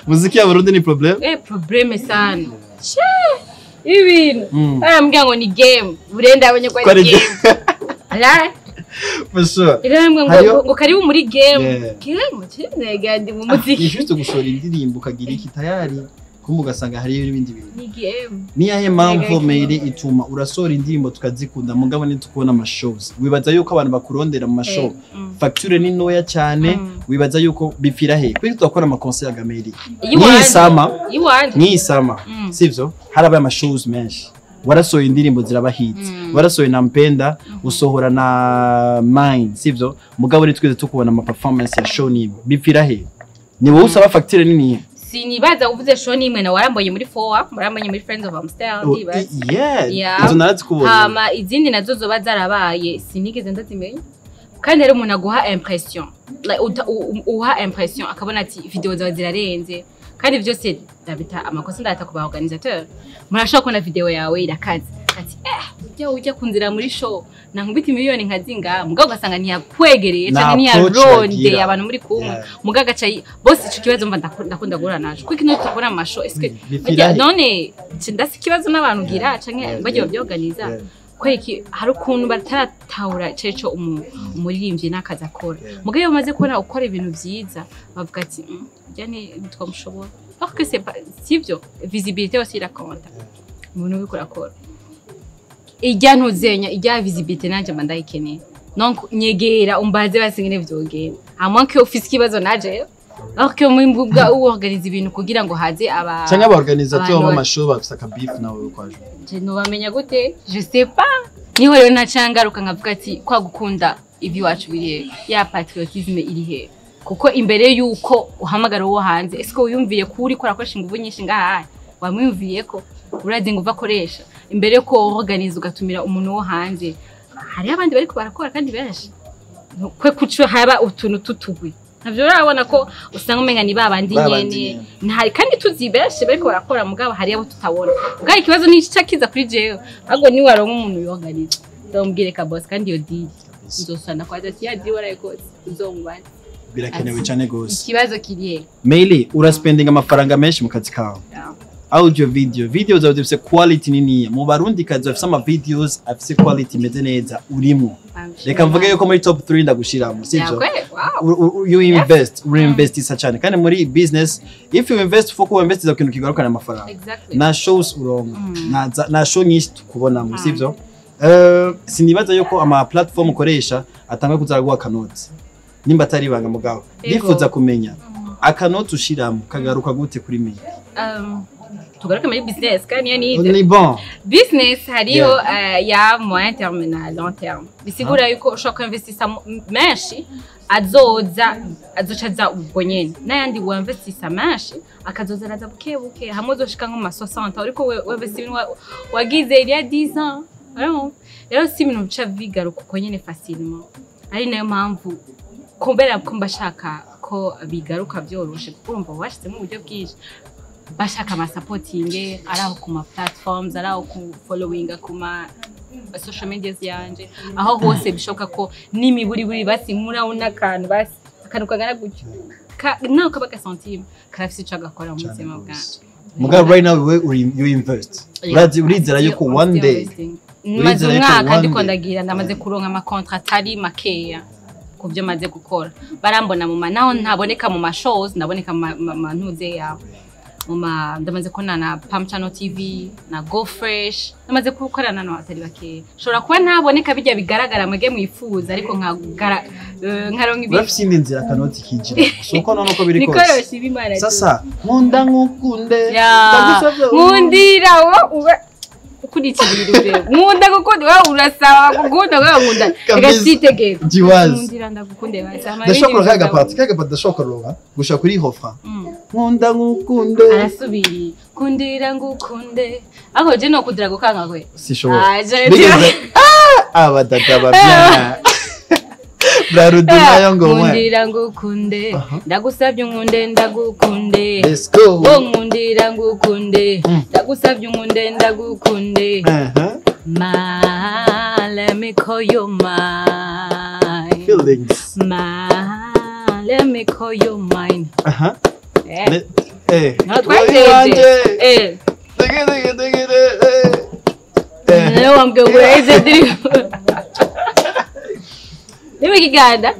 [SPEAKER 1] muziki ya Burundi ni problem
[SPEAKER 2] probleme sana ibintu mbwa ngo ni game burenda abonye kwa game ala
[SPEAKER 1] for sure
[SPEAKER 2] ngo karibu muri game kinega ndi mu muziki
[SPEAKER 1] ni juste gushora indirimbo kagira iki tayari kumbu gasanga hari ibindi bintu ni game ni yahe mpamvu Meili ituma urasora indirimbo tukazikunda mugabo nitukubona ama shows wibaza yuko abantu bakurondera mu mashow facture ni noya cyane wibaza yuko bipfira he kuri tukora ama concert ya Meili ni sama sivyo harabaye ama shows menshi warasoye indirimbo ziraba hits warasoye nampenda usohora na mind sivyo mugabo ni tweze tukubona ama performance ya show ni bipfira he ni wowe usaba facture nini
[SPEAKER 2] sinibaza uvuze show nimwe na warambonye muri 4 warambonye muri Friends of Amstel ndibaza
[SPEAKER 1] izo narazikubonye
[SPEAKER 2] hama izindi nazo zoba zarabaye sinigeze ndazimenya kandi rero umuntu aguha impression like uha impression akabona ati video zawe zirarenze kandi byose ndabita amakosa ndata kuba organisateur murashaka kubona video yawe irakaze ati ujya kunzira muri show nankubita miliyoni nkazinga mugabo gasanga ntiyakwegereye cyane ntiyaronde abantu muri kumwe mugaga cyayi boss ico kibazo mva ndakunda gura naje kuko kino tukora amasho eske none ndasi kibazo n'abantu gira canke bagiye babyorganiza kweki hari ukuntu bataratahura ceco umuririmbyi nakaza akora mugabo iyo umaze kubona ukora ibintu byiza bavuga ati jane twamushobora parce que c'est sivyo visibilité aussi la compte umuntu ubikora akora ijya ntuzenya ijya visibilité nanje mandayikeneye donc nyegera umbaze basingene vyogera amwa ko office kibazo naje alors que mwimbubwa uorganize ibintu kugira ngo haze aba
[SPEAKER 1] cyangwa aba organisateur b'amashow bafite aka beef nawe kwaje
[SPEAKER 2] je no bamenya gute je sais pas niho rero nacangaruka nkavuga ati kwa gukunda ivi wacu birihe ya patriotisme iri he kuko imbere yuko uhamagara uwo hanze esko uyumviye kuri ko rakoresha inguvu nyinshi ngaha wamwumviye ko urazi nguva akoresha imbere ko organize ugatumira umuntu wo hanze hari abandi bari barakora kandi benshi kwe kucwe haba utuntu tutugwi navyo urabona ko usanga umenga ni babandi nyene ntari kandi tuzibeshe bari barakora mugabo hari abo tutabona mugabo ikibazo ni cyakiza kuri jewe ahubwo ni waronka umuntu yorganize ndambwire ka boss kandi yo di nzosana kwa ati ya di warayikoze uzongwana
[SPEAKER 1] birakenewe cyane gose
[SPEAKER 2] ikibazo kiriye
[SPEAKER 1] Meili uraspending amafaranga menshi mu kazi kawe audio videos zawe zifise quality nini mu barundi kazi bafise ama videos afise quality meze neza urimo reka mvuge yuko muri top 3 ndagushiramo sivyo you reinvest isa cyane kandi muri business if you invest for invest za kintu kigarukana amafaranga na shows uronka na show nyinshi tukubona mu sivyo sinibaza yuko ama platform ukoresha atanga kuzaragwa kanoti nimba atari banga mugabo nifuza kumenya akanoti ushiramo kagaruka gute kuri Meili
[SPEAKER 2] tugaruke muri business kandi yani
[SPEAKER 1] ni bon
[SPEAKER 2] business hariyo ya moyen terme na long terme bisigura yuko ushaka investisa menshi azoca ubwo nyene n'ayandi wa investisa menshi akazoza araza buke buke hamwe uzoshika nko ma 60 ariko we investi wagize il y a 10 ans rero si ibintu bica bigaruka uko nyene facilement ari nayo mpamvu kumbera ko mbashaka ko bigaruka byoroshe kuko urumva washizemo uburyo bwinshi bashaka ama supporting araho ku ma platforms araho ku following ku ma social media yanje aho hose bishoka ko nimiburi basi murabona akantu kagana gutyo naho kaba gasentime karafise ico agakora mu buzima bwanje
[SPEAKER 1] mugabo right now you invest urizera yuko one day
[SPEAKER 2] maze umwaka ndiko ndagira ndamaze kuronka ama contract atari makeya kuvyo maze gukora barambona mu naho ntaboneka mu ma shows ndaboneka mu ntuze yawe ndamaze kubona na Pam Channel TV na Go Fresh ndamaze gukorana no atari bakeya shobora kuba ntaboneka bijya bigaragara mwege mwifuza ariko nkaronka ibi
[SPEAKER 1] bafite inzira kanoti kijira soko none uko biri kose
[SPEAKER 2] nikoroshi ibimana
[SPEAKER 1] sasa nkunda ngukunde
[SPEAKER 2] nkundira wo ukurikirira nkunda gukunda wa urasaba gukunda wa nkunda gacitegeka nkundira ndagukunde basama
[SPEAKER 1] ndashobora kaga ndashobora gusha kuri hofa nkunda ngukunde
[SPEAKER 2] arasubiri kundira ngukunde aho je no kudira gukanga kwe
[SPEAKER 1] sishobora abadata babyana Brarudina ngo mwe
[SPEAKER 2] nkundira ngukunde ndagusabye nkunde ndagukunde
[SPEAKER 1] let's go
[SPEAKER 2] nkundira ngukunde ndagusabye nkunde ndagukunde let me call you mine
[SPEAKER 1] feelings
[SPEAKER 2] let me call you mine
[SPEAKER 1] no
[SPEAKER 2] twaje no I'm going crazy Niwe kiganda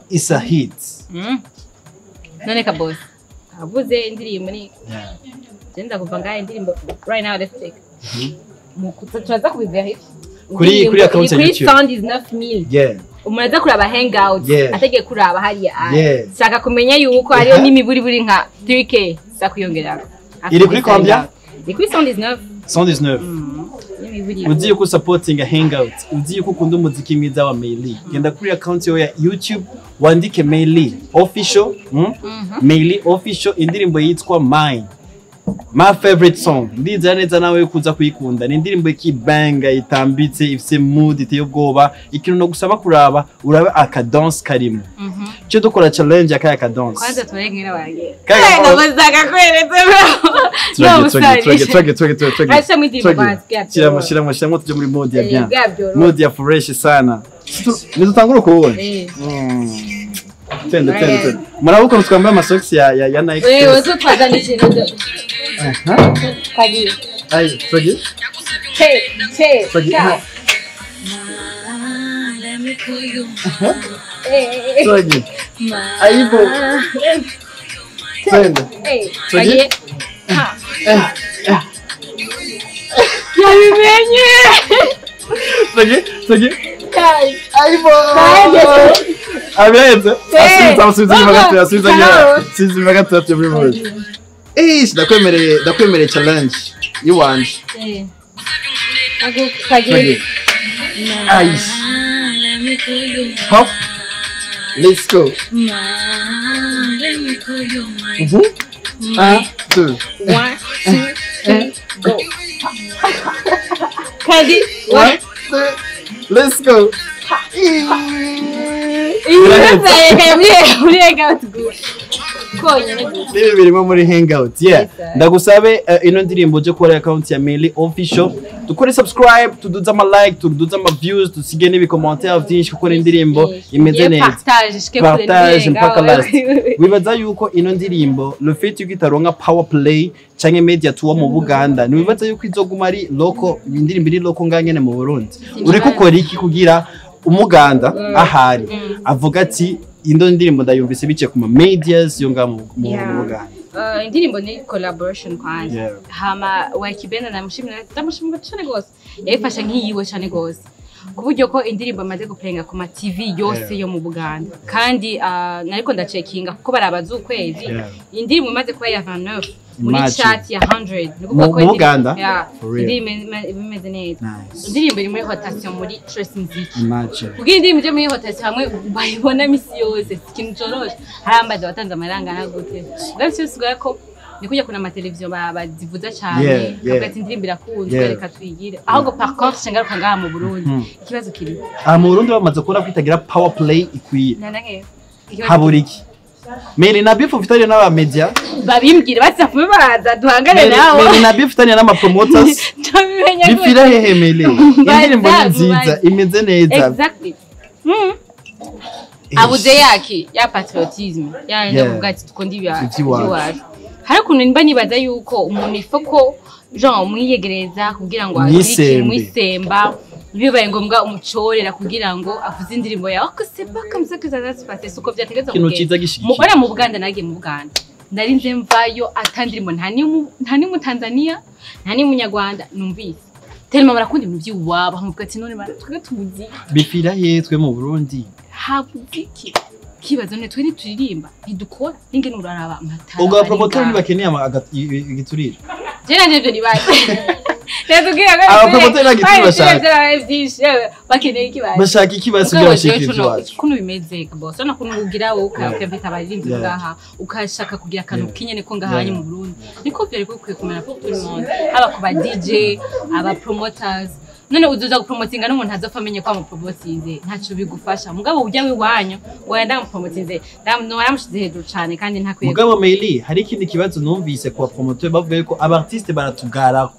[SPEAKER 1] it's a hit
[SPEAKER 2] none ka boss avuze indirimbo ni genda kuva ngaye indirimbo right now let's take turaza kubivya hit
[SPEAKER 1] kuri account ya YouTube
[SPEAKER 2] sound is 9000 umuntu kuraba hangout atege kuraba hariya shaka kumenya yuko hariyo nimiburi nka 3k sakuyongera
[SPEAKER 1] iri kuri combien
[SPEAKER 2] iri kuri
[SPEAKER 1] 119 ugiye ku supporting a hangout ugiye ku kunda umuziki mwiza wa Meili genda kuri account ya YouTube wandike Meili official Meili official indirimbo yitwa Mine my favorite song ndiza neza nawe kuza kuyikunda ni indirimbo y'ikibanga itambitse ifise mood iteye ubwoba ikintu no gusaba kuraba urabe aka dance karimo cyo dukora challenge akaya ka dance
[SPEAKER 2] kwanza turengira bagiye nabazaka kweretse
[SPEAKER 1] twage
[SPEAKER 2] acha mwidimba bagiye
[SPEAKER 1] shiramo tuje muri mode ya bien mode ya fresh sana nizutangura kubona Tende. Murabuko twambaye amasocks ya Nike.
[SPEAKER 2] Wewe zo twazanije ndo. Twagi.
[SPEAKER 1] Ai, twagi.
[SPEAKER 2] Che.
[SPEAKER 1] Twagi.
[SPEAKER 2] Let me call you.
[SPEAKER 1] Twagi. Aibo. Tende.
[SPEAKER 2] Twagi. Ya bimenye.
[SPEAKER 1] Twagi.
[SPEAKER 2] Kai.
[SPEAKER 1] Aibo. Abenza. Asubiza gatatu muri muri. Ndakwemereye challenge yiwanje.
[SPEAKER 2] Twagi.
[SPEAKER 1] Aish. Hop. Let's go.
[SPEAKER 2] Let me call you mine.
[SPEAKER 1] 1, 2.
[SPEAKER 2] 1, 2, 3, go. Kadi.
[SPEAKER 1] 1, 2. Let's go. Nibi birimo muri hangout ndagusabe ino ndirimbo je kora account ya Meili official dukore subscribe tuduza ama like tuduza ama views tusige nibi commentaire byinshi kuko indirimbo imeze neza partage mpaka last wibaza yuko ino ndirimbo le fait yuko itaronka power play canke media tour mu Buganda nibibaza yuko izoguma ari local indirimbo iri local nganyene mu Burundi uri gukora iki kugira umuganda ahari avuga ati indo ndirimbo ndayumvise bice ku medias yo ngamu mu Buganda
[SPEAKER 2] indirimbo ni collaboration kwanza hama wakibenda namushimira cyane gose yafasha nkiyiwe cyane gose kuburyo ko indirimbo amaze guplenga ku ma TV yose yo mu Buganda kandi nariko ndacheckinga kuko barabaza ukwezi indirimbo imaze kuba ya 29 muri chat ya 100
[SPEAKER 1] mu Uganda
[SPEAKER 2] bimeze neza indirimbo iri muri rotation muri Trace Music
[SPEAKER 1] imagine
[SPEAKER 2] kugira indirimbo ije muri rotation hamwe bayibona misi yose ikintu coroshe harambaje batanze amaranga nagute bwose usigaye ko nikujya kuna amateleviziyo bazivuza cyane bagati indirimbo irakunzwe reka twigire ahubwo par contre sengaruka ngaha mu Burundi ikibazo kiri
[SPEAKER 1] mu Burundi bamaze kubona kwitagira power play ikwiye haburiki Meili na beef ufitanye n'aba media
[SPEAKER 2] babimbwire basafume baraza duhangane nawo
[SPEAKER 1] Meili na beef ufitanye n'ama promoters bifira hehe Meili indirimbo nziza imeze neza
[SPEAKER 2] exactly abuze yaki ya patriotisme ya ndabugati tukondi iwacu hari kuntu nimba nibaza yuko umuntu ifoko genre umwiyegereza kugira ngo abike mwisemba bibaye ngombwa umucorera kugira ngo avuze indirimbo yawe ko c'est pas comme ça que ça se passe suko byategeza mugora mu Buganda nagiye mu Buganda ndarinze mvayo atandirimo nta ni mu Tanzania nta ni mu Nyarwanda numvise telema barakunda ibintu by'iwabo hamuvuga ati none twege tubuzi
[SPEAKER 1] bifira yetwe mu Burundi
[SPEAKER 2] habuziki kibazo ne twe turirimba ntidukora ninge nuraraba amatara
[SPEAKER 1] ubwo promoter ni bakeneye igiturire
[SPEAKER 2] je nanje ni baje
[SPEAKER 1] bashaka ikibazo by'abashikirije wacu
[SPEAKER 2] kuno bimeze boss na kuno ugira wowe ukafita abarinzi ngaha ukashaka kugira kantu kinyene ko ngahanye mu Burundi niko byari kwiye kumera pour tout le monde aba ku ba DJ aba promoters none uzuza gupromotinga n'umuntu azofa amenye ko amupromotinze ntaco bigufasha mugabo ujya wiwanyu wenda mupromotinze naramushize hejuru cyane kandi ntakwiye
[SPEAKER 1] mugabo Meili hari ikindi kibazo numvise ku promoteur bavuga ko aba artiste baratugaraho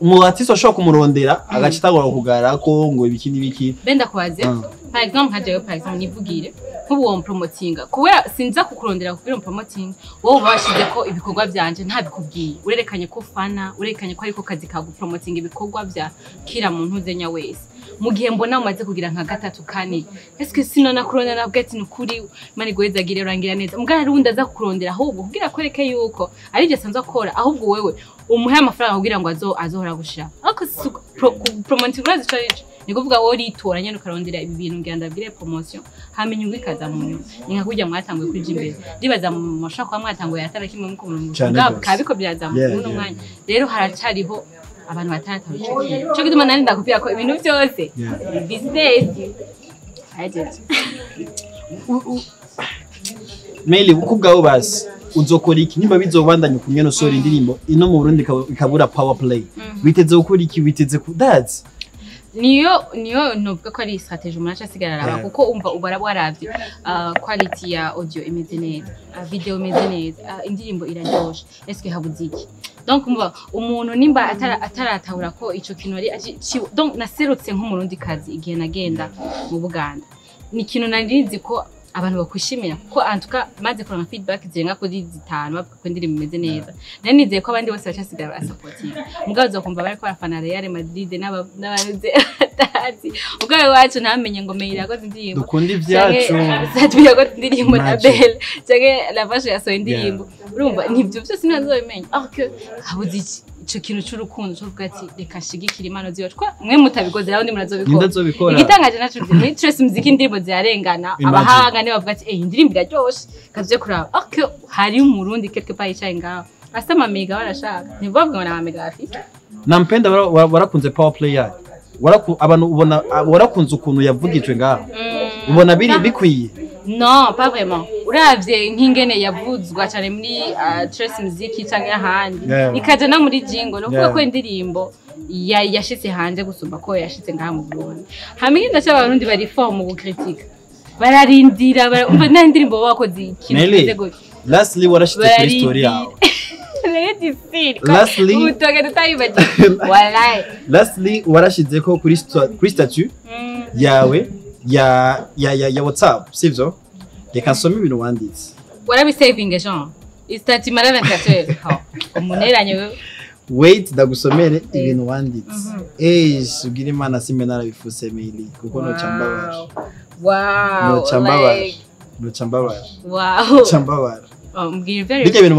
[SPEAKER 1] umu artiste ashobora kumurondera agacitagura kugara ko ngo ibikini biki
[SPEAKER 2] benda kwaze par exemple nkaje par exemple nivugire nk'ubu wo promotinga kubera sinza kukurondera kugira promoting wowe bashize ko ibikorwa byanje nta bikubwiye urerekanye ko fana urerekanye ko ariko kazi ka gupromoting ibikorwa bya kira muntu zenya wese mu gihe mbona umaze kugira nka gatatu kane eske sinona kurondera nabwo ati nukuri mani gweza gire urangira neza mugana rundi aza kukurondera ahubwo kugira kwereke yuko ari je sanzwe akora ahubwo wewe umuhe amafaranga kugira ngo azohora gushira ariko promoting urazi challenge nikuvuga wowe ritora nyene ukarondera ibi bintu ngenda bire promotion hamenye ubikaza mu nyuma ninka kujya mwatanguye kuri Jimbere ribaza mu mashaka kwa mwatanguye atara kimwe mu kumurungu kabiko byaza mu mwanya rero haracariho abantu batatabice cyo gituma nani ndakubwira ko ibintu byose business ajeje
[SPEAKER 1] Meili ukubwaho basi uzokora iki nimba bizobandanya kumwe no sori indirimbo ino mu Burundi ikabura power play biteze ukuri iki biteze kudazi
[SPEAKER 2] niyo novuga ko ari strategy umuntu asigarara kuko umva ubara bwaravye quality ya audio imeze neza video imeze neza indirimbo iraryoshe eske habuze iki donc umva umuntu nimba ataratahura ko ico kintu ari donc naserutse nk'umurundi kazi igihe nagenda mu Buganda ni ikintu narizi ko abantu bakwishimira kuko antuka maze kuronka feedback zirenga kuri 5 bavuga ko indirimbo imeze neza nari nizeye ko abandi bose bacasigara supporting mugabo uzokumva bari ko arafana Real Madrid n'abaruze atazi ubwo wacu ntamenye ngo Meili yakoze indirimbo
[SPEAKER 1] dukunda ivyacu
[SPEAKER 2] satwiye ko indirimbo na Belle cyangwa la vache yasohoye indirimbo urumva nibyo byose ntazobimenya ariko habuze iki ico kintu cy'urukundo cyo bwati reka shigikira imano ziyo twa mwe mutabikoze naho ndi murazobikora igitangaje nacu muri Trace Music indirimbo zirarengana abahanga ne bavuga ati indirimbo iraryoshe kaze kuraba ariko hari umurundi quelque part yicaye ngaho asama mega barashaka ntibavuga ngo na mega afite
[SPEAKER 1] nampenda warakunze power play yayo abantu ubona warakunze ukuntu yavugijwe ngaho ubona bikwiye
[SPEAKER 2] non pas vraiment uravye nk'ingene yavuzwa cyane muri Trace Music cyangwa ahandi ikaje no muri jingo no kuko indirimbo yashitse hanze gusumba ko yashitse ngaha mu Burundi hamwe n'abarundi bari form mu critique bararindira umva nta indirimbo bakoze ikintu gute
[SPEAKER 1] lastly warashitse kuri story yawe lastly warashize ko kuri statut yawe ya WhatsApp sivyo reka nsome ibintu wanditse
[SPEAKER 2] warabisavinge Jean statut mara 24 umunelanye wewe
[SPEAKER 1] wait ndagusomere ibintu wanditse sugira imana simbe narabifuse Meili kuko no chambabara no chambabara bijya ibintu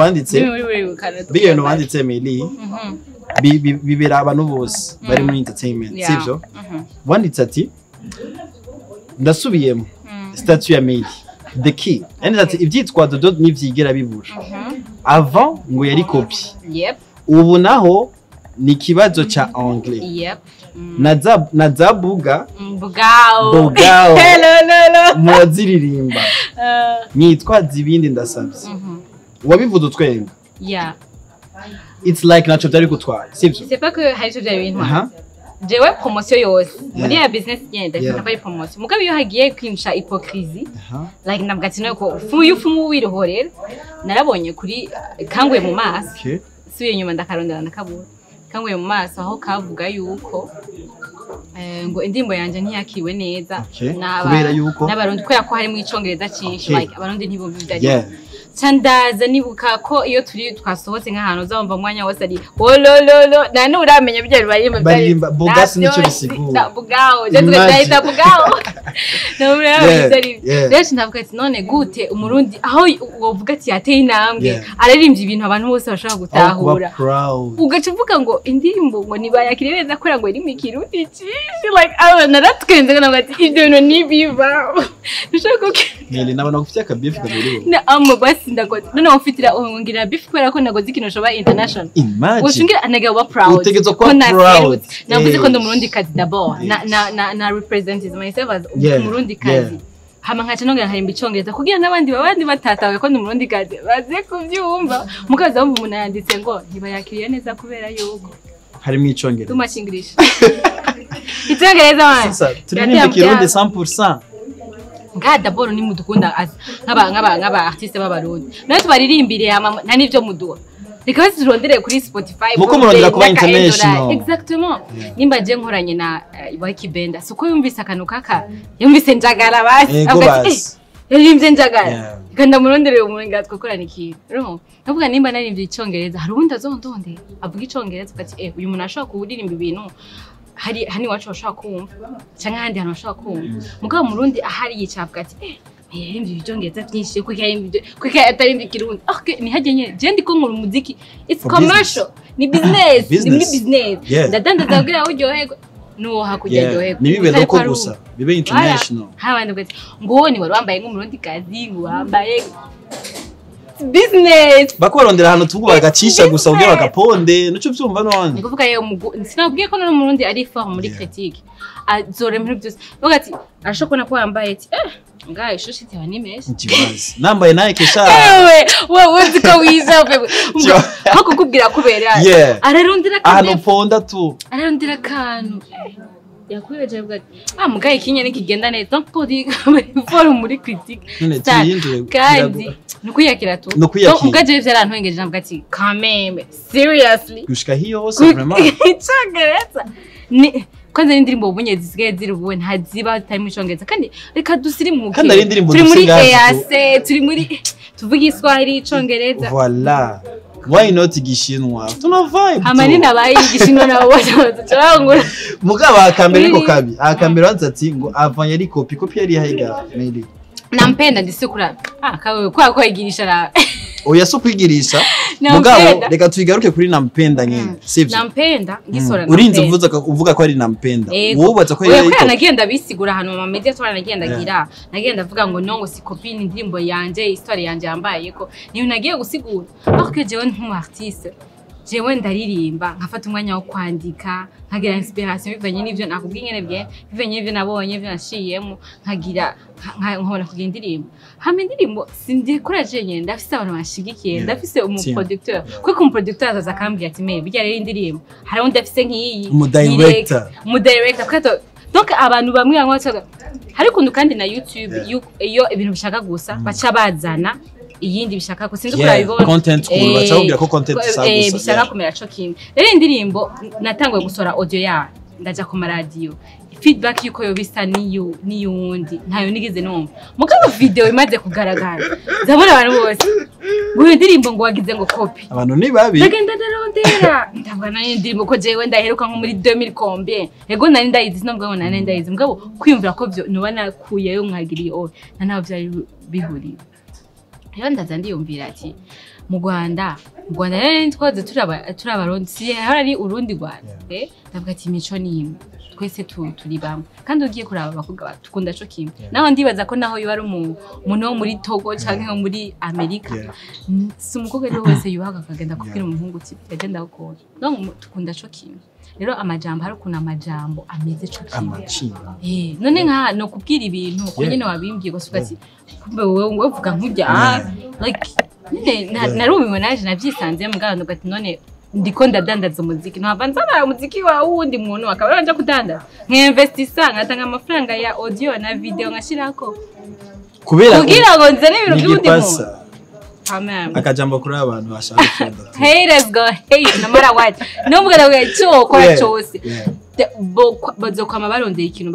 [SPEAKER 1] wanditse Meili bibera abantu bose bari muri entertainment sivyo wanditse ati ndasubiyemo statut ya Meili the key and that ibyitwa dodo nivyigera bibura avant ngo yari copy
[SPEAKER 2] Yep.
[SPEAKER 1] ubu naho ni kibazo cha anglais
[SPEAKER 2] Yep.
[SPEAKER 1] na zabuga
[SPEAKER 2] Bugao.
[SPEAKER 1] Hello. Muraziririmba nitwaza ibindi ndasabye wabivuze utwenga
[SPEAKER 2] Yeah.
[SPEAKER 1] It's like nacho byari gutwara sivyo
[SPEAKER 2] C'est pas que hari cyo byari bintu jewe promotion yose muri ya business yenda ndakora promotion mugabe iyo hagiye kwinca hypocrisie like nabwati no ko ufumu wirohorera narabonye kuri kanguye mu maso suye nyuma ndakarondera ndakabura kanguye mu maso aho kavuga yuko ngo indimbo yanje ntiyakiwe neza n'abarundi kubera ko hari mu icongereza cyinshi like abarundi ntibumva ibyo Chandaza nibuka ko iyo turi twasohotse nk'ahantu uzamva mwanya wose ari olololo nane uramenya byari
[SPEAKER 1] barimba bugasi nico bisigura
[SPEAKER 2] bugao je twahita bugao no muri rero ndavuga ati none gute umurundi aho wovuga ati yateye intambwe ararimbye ibintu abantu bose bashaka gutahura ugaca uvuga ngo indirimbo ngo nibayakire neza kora ngo iri mu kirundi cyinshi like naratwenze navuga ati ibyo no nibiva nshaka
[SPEAKER 1] Meili nabona ufite akabifu kabiri
[SPEAKER 2] na basi ndagoze none ufitira ngira beef kubera ko nagoze kino shoba international ushingira anega wa proud
[SPEAKER 1] utegezo ko proud
[SPEAKER 2] navuze ko ndo murundi kazi d'abord na represent myself as murundi kazi hama nkaca nongera nkarimba icongereza kugira n'abandi batatawe ko ndo murundi kazi baze kubyumva mukaza wumva umuntu yanditse ngo ntibayakiriye neza kubera yuko
[SPEAKER 1] hari mu icongereza
[SPEAKER 2] tumashingirisha icongereza man
[SPEAKER 1] sasa turirimba kirundi 100%
[SPEAKER 2] d'abord ni mudukunda nk'aba artiste b'abarundi nayo tubaririmbire nta nivyo muduha reka turondere kuri Spotify
[SPEAKER 1] muko murondera kuba international
[SPEAKER 2] exactement nimba je nkoranye na Waki Benda suko yumvise akanu kaka yumvise njagara basi yumvise njagara kanda murondere umuntu ngatwakorana iki roho navuga nimba naririmbye icongereza hari undi azondonde avuga icongereza ati uyu muntu ashaka kuririmba ibintu hani wacu bashaka kumva cyangwa handi hano bashaka kumva mugabo murundi ahari yicapwa ati yimvye ibyongeza byinshi kuko atarimvye kirundi ni haje nye je ndiko nkuru muziki it's commercial ni business ni business ndadandaza kugira uryoherwe no hakujya ryoherwe
[SPEAKER 1] ni bibe loko gusa bibe international
[SPEAKER 2] habandi bwati ngo ni wari wambaye nk'umurundi kazi ngo wambaye business
[SPEAKER 1] bakorondera hano tugu bagacisha gusa ubwe bagaponde nico byumva none
[SPEAKER 2] nikuvuga yo sinabwiye ko no murundi ari fort muri critique azore muri byose bagati arashobora ko yambaye ati ngaye shushi tewa nimeshe
[SPEAKER 1] ntibazi nambaye naye kesha
[SPEAKER 2] wewe ziko wiza hako kubwira kubera ararondera
[SPEAKER 1] kandi hano ponda tu
[SPEAKER 2] ararondera kantu yakwireje bwati mugaye kinya nikigenda neza donc podi for muri critique kandi nukuyakira tu mugaje vyarantwengeje nabwo ati quand même seriously
[SPEAKER 1] gushika hiyo hose vraiment
[SPEAKER 2] icagereza ni kwanza n'indirimbo ubunye zisigaye ziri ubuwe ntaziba zitari mu Cyongereza kandi reka dusirimuke
[SPEAKER 1] kandi ari indirimbo
[SPEAKER 2] turi muri EAC turi muri tuvuga Iswahili Cyongereza
[SPEAKER 1] voilà why not igishinwa tuna vibe
[SPEAKER 2] amani nabaye igishinwa nabo cyangwa
[SPEAKER 1] mugaba akambere ko kabi akambere wanzati ngo avant yari copy yari haiga Meili
[SPEAKER 2] nampenda ndisikura kawe kwa igirisha la
[SPEAKER 1] oya so kwigirisha mugabo reka tuigaruke kuri nampenda nyene sivyo
[SPEAKER 2] nampenda ngisora
[SPEAKER 1] urinze uvuga ko ari nampenda wobaza ko
[SPEAKER 2] yari ko nagenda bisigura hano mu media twara nagenda vuga ngo nongo si copine indirimbo yanje histoire yanje yambaye ko niyo nagiye gusigura ariko jewe nk'umu artiste jewe ndaririmba nkafata umwanya wo kwandika nkagira inspiration bivanye n'ivyo nakubwiye nyene bivanye n'ivyo nabonye byo nashiyemo nkagira nkabona kugira indirimbo hama indirimbo sindikoraje nyene ndafise abantu bashigikiye ndafise umuproducteur kuko umuproducteur azaza akambwira ati Meili bijya rero indirimbo hari undi afise nk'iyi mu director kato donc abantu bamwe bamwe hari kundu kandi na YouTube iyo ibintu bishaka gusa baca bazana iyindi bishaka ko sinzi kurabibona
[SPEAKER 1] content cool bacabwira ko content sagusa
[SPEAKER 2] bishaka kumera cyo kimwe rero indirimbo natangwe gusora audio ya ndaja ku radio feedback yuko yo bisa niyundi ntayo nigize numva mugabo video imaze kugaragara zabona abantu bose ngo indirimbo ngo wagize ngo copy
[SPEAKER 1] abantu ni babi
[SPEAKER 2] ndagenda ndarondera ndabona indirimbo ko jewe ndaheruka nko muri 2000 combien ego nari ndayizi nabwo ngo nari ndayizi mugabo kwiyumvira ko byo nubana kuyeyo mwagiriye o nanaho byari bihuriye rero ndaza ndiyumvira ati mu Rwanda rero twaze turabarundi si hari urundi Rwanda ndavuga ati imico ni imwe twese turi bamwe kandi ugiye kuraba abakobwa tukunda cyo kimwe naho ndibaza ko naho yari umuntu wo muri Togo canke wo muri Amerika si umukobwa rero wese yuhaga akagenda kubwira umuhungu uti yagenda gukora no tukunda cyo kimwe rero amajambo hari kuna amajambo ameze cyo kimwe none nka no kubwira ibintu ko nyene wabimbwiye gusuka ati kumbe wowe uvuga nk'ujya like narubimwe naje navyisanze mugabo ati none ndiko ndadandaza umuziki ntava nzana umuziki wa wundi muntu akaba aranje kudandaza nk'investisa ngatanga amafaranga ya audio na video ngashirako kugira ngo nzane ibintu by'undi muntu amen
[SPEAKER 1] akajambo kuri abantu bashaka kwenda
[SPEAKER 2] haters go hate no matter what no mugara we cyo kora cyose bazokwama barondeye ikintu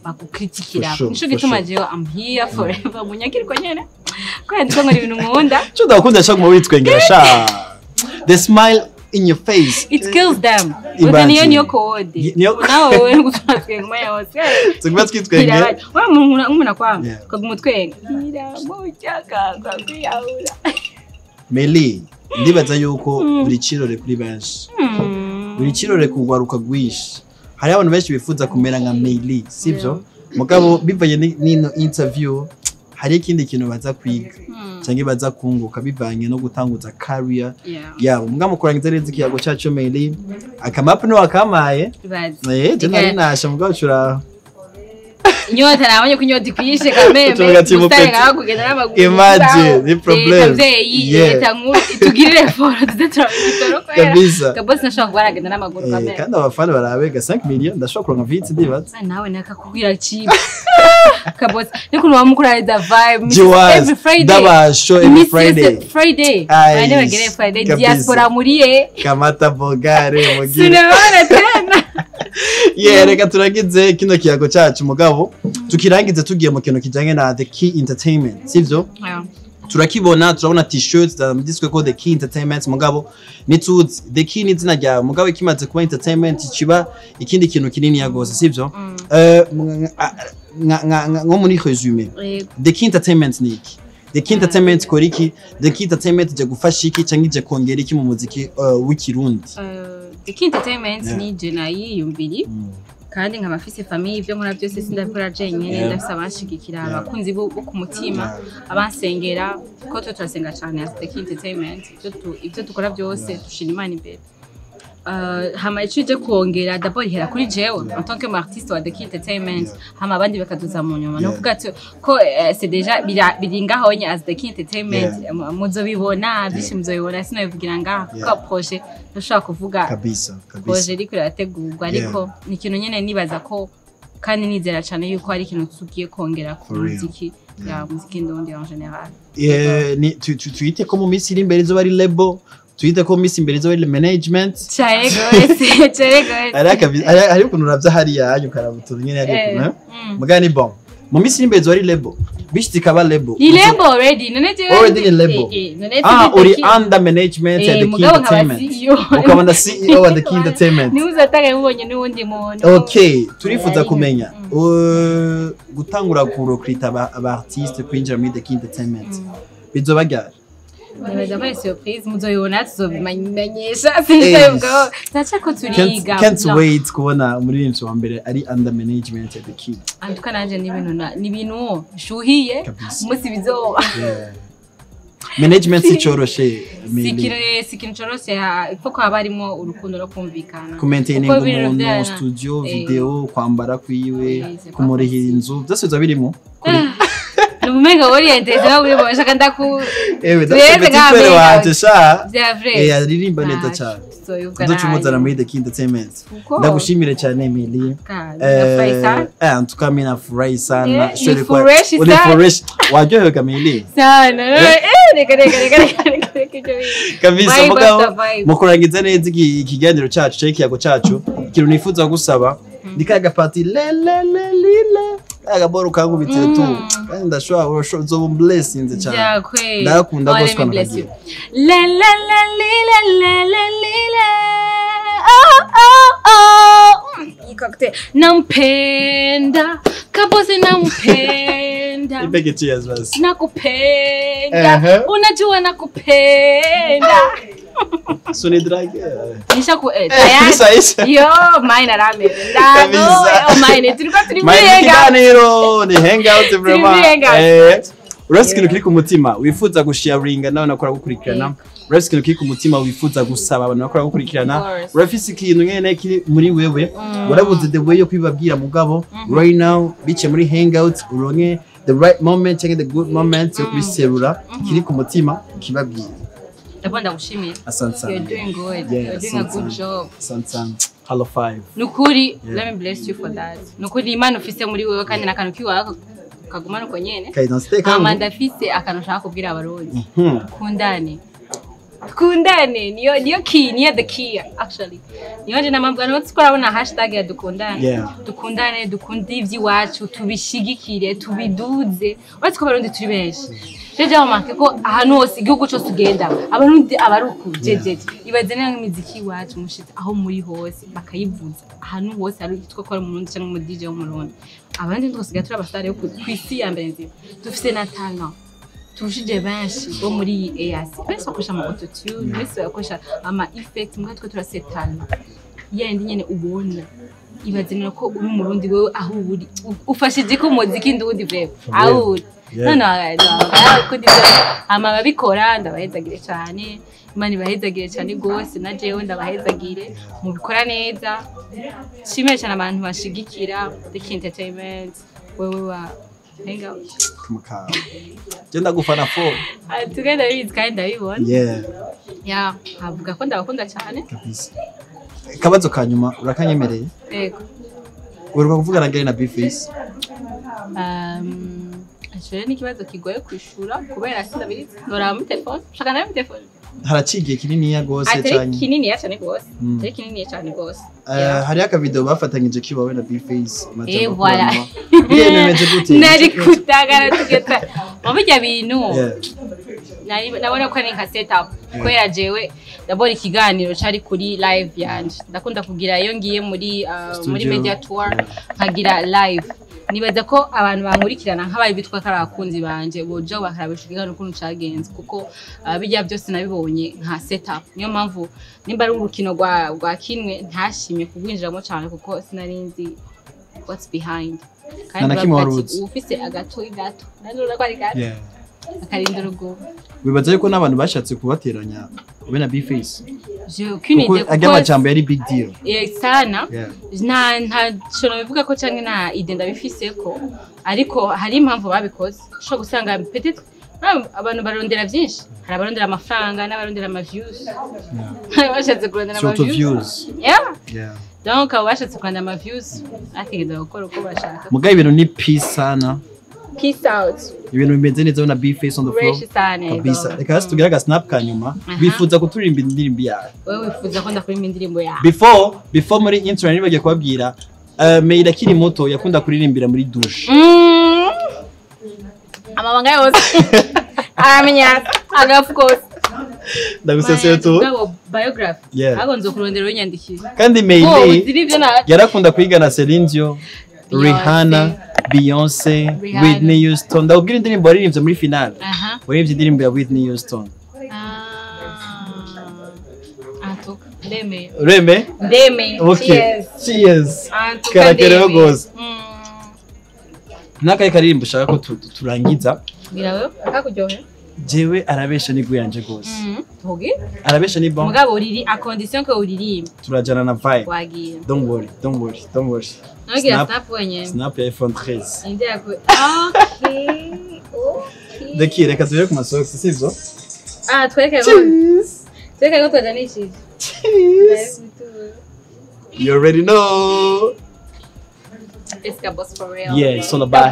[SPEAKER 2] bagukritikira nico gituma jewe I'm here forever munyakiriko nyene kandi ko ngari ibintu nkunda
[SPEAKER 1] cyo ndakunda cyangwa mu witwengera sha the smile in your face
[SPEAKER 2] it kills them but niyo code nawe wewe ngutwatwenga maya wose
[SPEAKER 1] tuguma twitwenge
[SPEAKER 2] wa umuntu kwa kagumutwenga ira mucyaka kwiyahura
[SPEAKER 1] Meili ndibaza yuko buri kirore kuri benshi buri kirore kugwaruka gwishi hari abantu benshi bifuza kumera nka Meili sivyo mugabo bivanye n'ino interview hari ikindi kintu baza kwiga cyangwa baza kunguka bivanye no gutanguza career yabo mugabo kurangiza neza ikiyago cyacu Meili akamapu no akamaye je nari nasha mugabo cura
[SPEAKER 2] inyota nabonye kunyota ikwishe kameme mustanga kugenda n'amaguru
[SPEAKER 1] imagine the problem
[SPEAKER 2] itugirire foro tudatoro
[SPEAKER 1] kabisa
[SPEAKER 2] kabose nashaka kubaragenda n'amaguru kameme
[SPEAKER 1] kandi abafana barabega 5 million ndashaka kuronka vite ndibaza
[SPEAKER 2] nawe nakakubwira chiba kabose niko wamukuraza vibe
[SPEAKER 1] every Friday
[SPEAKER 2] I never get Friday diaspora muriye
[SPEAKER 1] kamata bogare mugire
[SPEAKER 2] sinabona tena
[SPEAKER 1] reka turagize kino kiyago cyacu mugabo tukirangize tugiye mu kintu kijanye na The Key Entertainment sivyo turakibona turabona t-shirts zamdiswe ko The Key Entertainment mugabo nituzi The Key ni zina rya mugabo ikimaze kuba entertainment kiba ikindi kintu kinini yagose sivyo nko muri resume The Key Entertainment ni iki The Key Entertainment koriki The Key Entertainment je gufasha iki cyangwa je kongera iki mu muziki w'ikirundi
[SPEAKER 2] The Key Entertainment ni je nayiyumviri kandi nk'abafise famille ibyo nkora byose sindabikora jenyine ndafise abashigikira abakunzi bo ku mutima abansengera ko turasenga cyane as The Key Entertainment ibyo dukora byose dushira Imana imbere hama icije kuongera d'abord ihera kuri jewe en tant que artiste wa The Key Entertainment hama abandi bakaduza mu nyuma no kuvuga ko c'est déjà biringaho nye as The Key Entertainment muzobibona byinshi muzobibona sinabivugira ngaha ko projet ndashaka kuvuga
[SPEAKER 1] kabisa
[SPEAKER 2] projet riko rategurwa ariko ni ikintu nyene nibaza ko kandi nizera cyane yuko ari ikintu tugiye kongera ku muziki ya muziki ndondi en general
[SPEAKER 1] ni tuite ko mu minsi iri imbere zo bari label tuite ko misi imbere zo management
[SPEAKER 2] cyane gose
[SPEAKER 1] ari ukuntu ravya hari yanyu karabutura nyene ari ukuntu mugani bon mu misi imbere zo ari label bishiti kaba label
[SPEAKER 2] ni label already
[SPEAKER 1] already in label uri under management ya The Key Entertainment ukabanda CEO wa The Key Entertainment
[SPEAKER 2] ni uzatanga mubonye n'undi muntu
[SPEAKER 1] okay turifuza kumenya gutangura kurokrita aba artiste kwinjira muri The Key Entertainment bizobagara
[SPEAKER 2] nibaza ko surprise muzoyibona tuzobimenyesha sinzebwo ndacha ko turiga
[SPEAKER 1] can't wait kubona umuririmbyi wa mbere ari under management ya The Key
[SPEAKER 2] antuka nanje ni ibintu shuhiye umunsi bizoba
[SPEAKER 1] management sicoroshe
[SPEAKER 2] sikintu coroshe ipfo ko abarimo urukundo no kumvikana
[SPEAKER 1] kumaintaining umuntu studio video kwambara kwiwe kumurihira inzu byose bizo birimo
[SPEAKER 2] Mega oriented na uri bashaka ndaku
[SPEAKER 1] twese waje sha yaririmba neza cyane ducumuzana muri The Key Entertainment ndagushimire cyane Meili tukamina furahi sana
[SPEAKER 2] shole kwa uri
[SPEAKER 1] fresh waryohega Meili
[SPEAKER 2] sana reka
[SPEAKER 1] kabisa mugabo mukurangiza neza ikiganiro cyacu cyekiyago cyacu ikintu nifuza gusaba ndikaga party lele agaboro kangu bitetu ndashwa zo blessings cyane ndakunda gose kana
[SPEAKER 2] lele ikokte nampenda kabose nampenda
[SPEAKER 1] ipeke cheers basi
[SPEAKER 2] nakupenda unajua nakupenda
[SPEAKER 1] Suni drag.
[SPEAKER 2] Nisha ku
[SPEAKER 1] Isa.
[SPEAKER 2] Yo, mine arame. Mine turi muri
[SPEAKER 1] hangout. Ni hangout vraiment. Urasikintu kiri ku mutima wifuza gusharinga nawe nakora gukurikirana. Urasikintu kiri ku mutima wifuza gusaba abantu nakora gukurikirana. Urafise ikintu nyene kiri muri wewe. Warabuze the way yo kwibabwira mugabo. Right now bice muri hangout uronke the right moment, check the good moment yo kubiserura kiri ku mutima kibabwira.
[SPEAKER 2] Ndabona gushimira.
[SPEAKER 1] Asante.
[SPEAKER 2] You're doing good. You're doing a good job.
[SPEAKER 1] Asante. Hello 5.
[SPEAKER 2] Nukuri, let me bless you for that. Nukuri imana ufise muri wewe kandi nakantu kiwawe kagumana uko nyene. Amanda afise akantu shaka kubwira abarundi. Kundane niyo key, niyo the key actually. Niyo je namambwa no twarabona hashtag ya dukundane. Dukundane, dukundi ivyiwacu, tubishigikire, tubiduze. Uretse ko abarundi turi benshi. Jeje amanke ko ahantu hose igihugu cyose ugenda abarundi abaruku jeje ibaze nanga imiziki wacu mushitse aho muri hose bakayivuza ahantu hose ari twiko ko ari umurundi cyangwa mu DJ w'umurundi abandi twose turi abasitari ku kwisi ya mbere nzi dufise na talent tushije benshi bo muri EAC benshi bakoresha ama autotune benshi bakoresha ama effect mwe twe turasetana yendi nyene ubona ibaze nako uri umurundi wewe aho uri ufashije ko muziki ndundi vewe aho uri no kudi ama babikora ndabahezagire cyane imana ibahezagire cyane gose na jewe ndabahezagire mu bikora neza shimye cyane abantu bashigikira the entertainment wewe wa hangout
[SPEAKER 1] kumukara genda gufana fo
[SPEAKER 2] tugenda bizi kandi ndabibona havuga ko ndabakunda cyane
[SPEAKER 1] kabisa kabazo kanyuma urakanyemereye
[SPEAKER 2] yego
[SPEAKER 1] uruka kuvugana ngene na Bface
[SPEAKER 2] ashobora n'ikibazo kigoye kwishura kubera sindabizi ndora mu telefone shaka na mu telefone
[SPEAKER 1] haracigiye kinini ya gose cyane
[SPEAKER 2] kinini ya cyane gose tari kinini cyane gose
[SPEAKER 1] hari aka video bafatanyije kibawe na Bface
[SPEAKER 2] voilà
[SPEAKER 1] biyemeje gute
[SPEAKER 2] nari kutagara tugeta mubijya bintu nabona ko ari nka setup kwera jewe ndabona ikiganiro cari kuri live yanje ndakunda kugira iyo ngiye muri media tour nkagira live nibaza ko abantu bankurikirana nk'abaye bitwa karakunzi banje bojo bakarabishikana ukuntu cagenze kuko bijya byose nabibonye nka setup niyo mpamvu nimba ari urukino rwa kinwe ntashimye kugwinjiramo cyane kuko sinarinzi what's behind kandi ufise agato nanura kwari gato akarinda urugo
[SPEAKER 1] wibaza yuko n'abantu bashatse kubateranya ube na Bface
[SPEAKER 2] je aucune idée
[SPEAKER 1] kuko agama cyambe yari big deal
[SPEAKER 2] sana nta cyo bivuga ko cyangwa nta idée ndabifise ko ariko hari impamvu babikoze sho gusanga peut-être abantu barondera byinshi hari abarondera amafaranga n'abarondera ama views bashatse kurondera ama views donc abashatse kurondera ama views ategeza gukora uko bashaka
[SPEAKER 1] mugaye ibintu ni peace sana.
[SPEAKER 2] Peace out.
[SPEAKER 1] Ibintu bimeze neza na Bface on the floor. Kabisa. Reka hasi tugira snap kanyuma. Bifuza kuturirimba indirimbo yawe.
[SPEAKER 2] Wewe wifuza ko ndakuririmba indirimbo yawe.
[SPEAKER 1] Before muri intro nibagiye kubabwira Meili akiri moto yakunda kuririmbira muri douche.
[SPEAKER 2] Amabanga yose. Amenya of course.
[SPEAKER 1] Ndaguseseye tu.
[SPEAKER 2] Biography. Ago nzokurondera wenyandikire.
[SPEAKER 1] Kandi Meili yarakunda kwigana Celine Dion, Rihanna, Beyonce, Whitney Houston. Ndabwira indirimbo yaririmbye muri finale. Waririmbye indirimbo ya Whitney Houston. Reme? Okay. Cheers. Karakere goes. Nakaye karirimbo ushaka ko turangiza.
[SPEAKER 2] Ngira wewe akakuryohe.
[SPEAKER 1] Jewe arabesha ni guyanje gose.
[SPEAKER 2] Toge?
[SPEAKER 1] Arabesha ni bon.
[SPEAKER 2] Mugabo uriri a condition ko uririmba.
[SPEAKER 1] Turajana na vibe.
[SPEAKER 2] Wagiye.
[SPEAKER 1] Don't worry.
[SPEAKER 2] Nagira snap wenye.
[SPEAKER 1] Snap ya iPhone 13.
[SPEAKER 2] Inde yako. Okay.
[SPEAKER 1] Deki reka tuje ku masocks sizo?
[SPEAKER 2] Tweke bone. Tweke ko twadanishi. Cheers.
[SPEAKER 1] You already know.
[SPEAKER 2] It's a boss for real.
[SPEAKER 1] Yeah, it's all about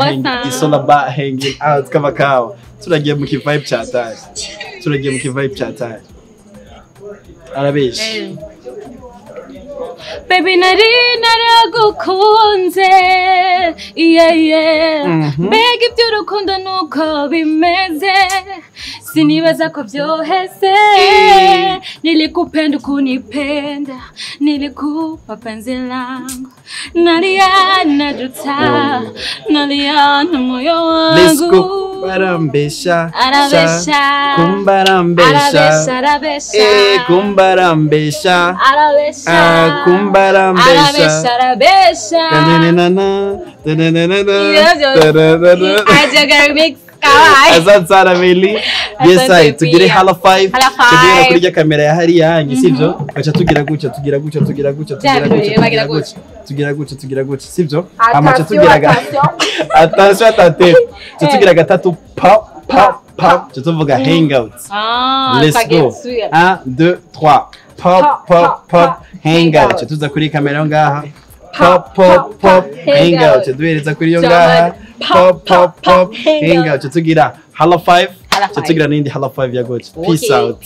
[SPEAKER 1] hanging out kama kawa. Turagiye mu vibe chat. Arabish.
[SPEAKER 2] Baby naragukunze. Yeah. Mbega iby'urukundo nuko bimeze. Sinibaza ko byoheze. Nilikupenda kunipenda. Nilikupa penzi langu. Nalia najuta. Nalia na moyo wangu.
[SPEAKER 1] Barambesha.
[SPEAKER 2] Arabesha.
[SPEAKER 1] Kumbarambesha.
[SPEAKER 2] Arabesha.
[SPEAKER 1] Kumbarambesha.
[SPEAKER 2] Arabesha.
[SPEAKER 1] Kumbarambesha.
[SPEAKER 2] Arabesha.
[SPEAKER 1] Tananana.
[SPEAKER 2] Ajaga remix.
[SPEAKER 1] Asante sana Meili. Yes I tugire hala 5. Tugire kuri kamera ya hari yangi sivyo? Bacha tugira guca sivyo? Amacha tugira attention tate. Tugira gatatu pop tuvuga hangout. Let's go. 1 2 3 pop hangout. Tuza kuri kamera ngaha. Pop hangout. Duhereza kuri yo ngaha. Pop hangout. Tugira hala 5. Tugira nindi hala 5 ya gocha. Peace out.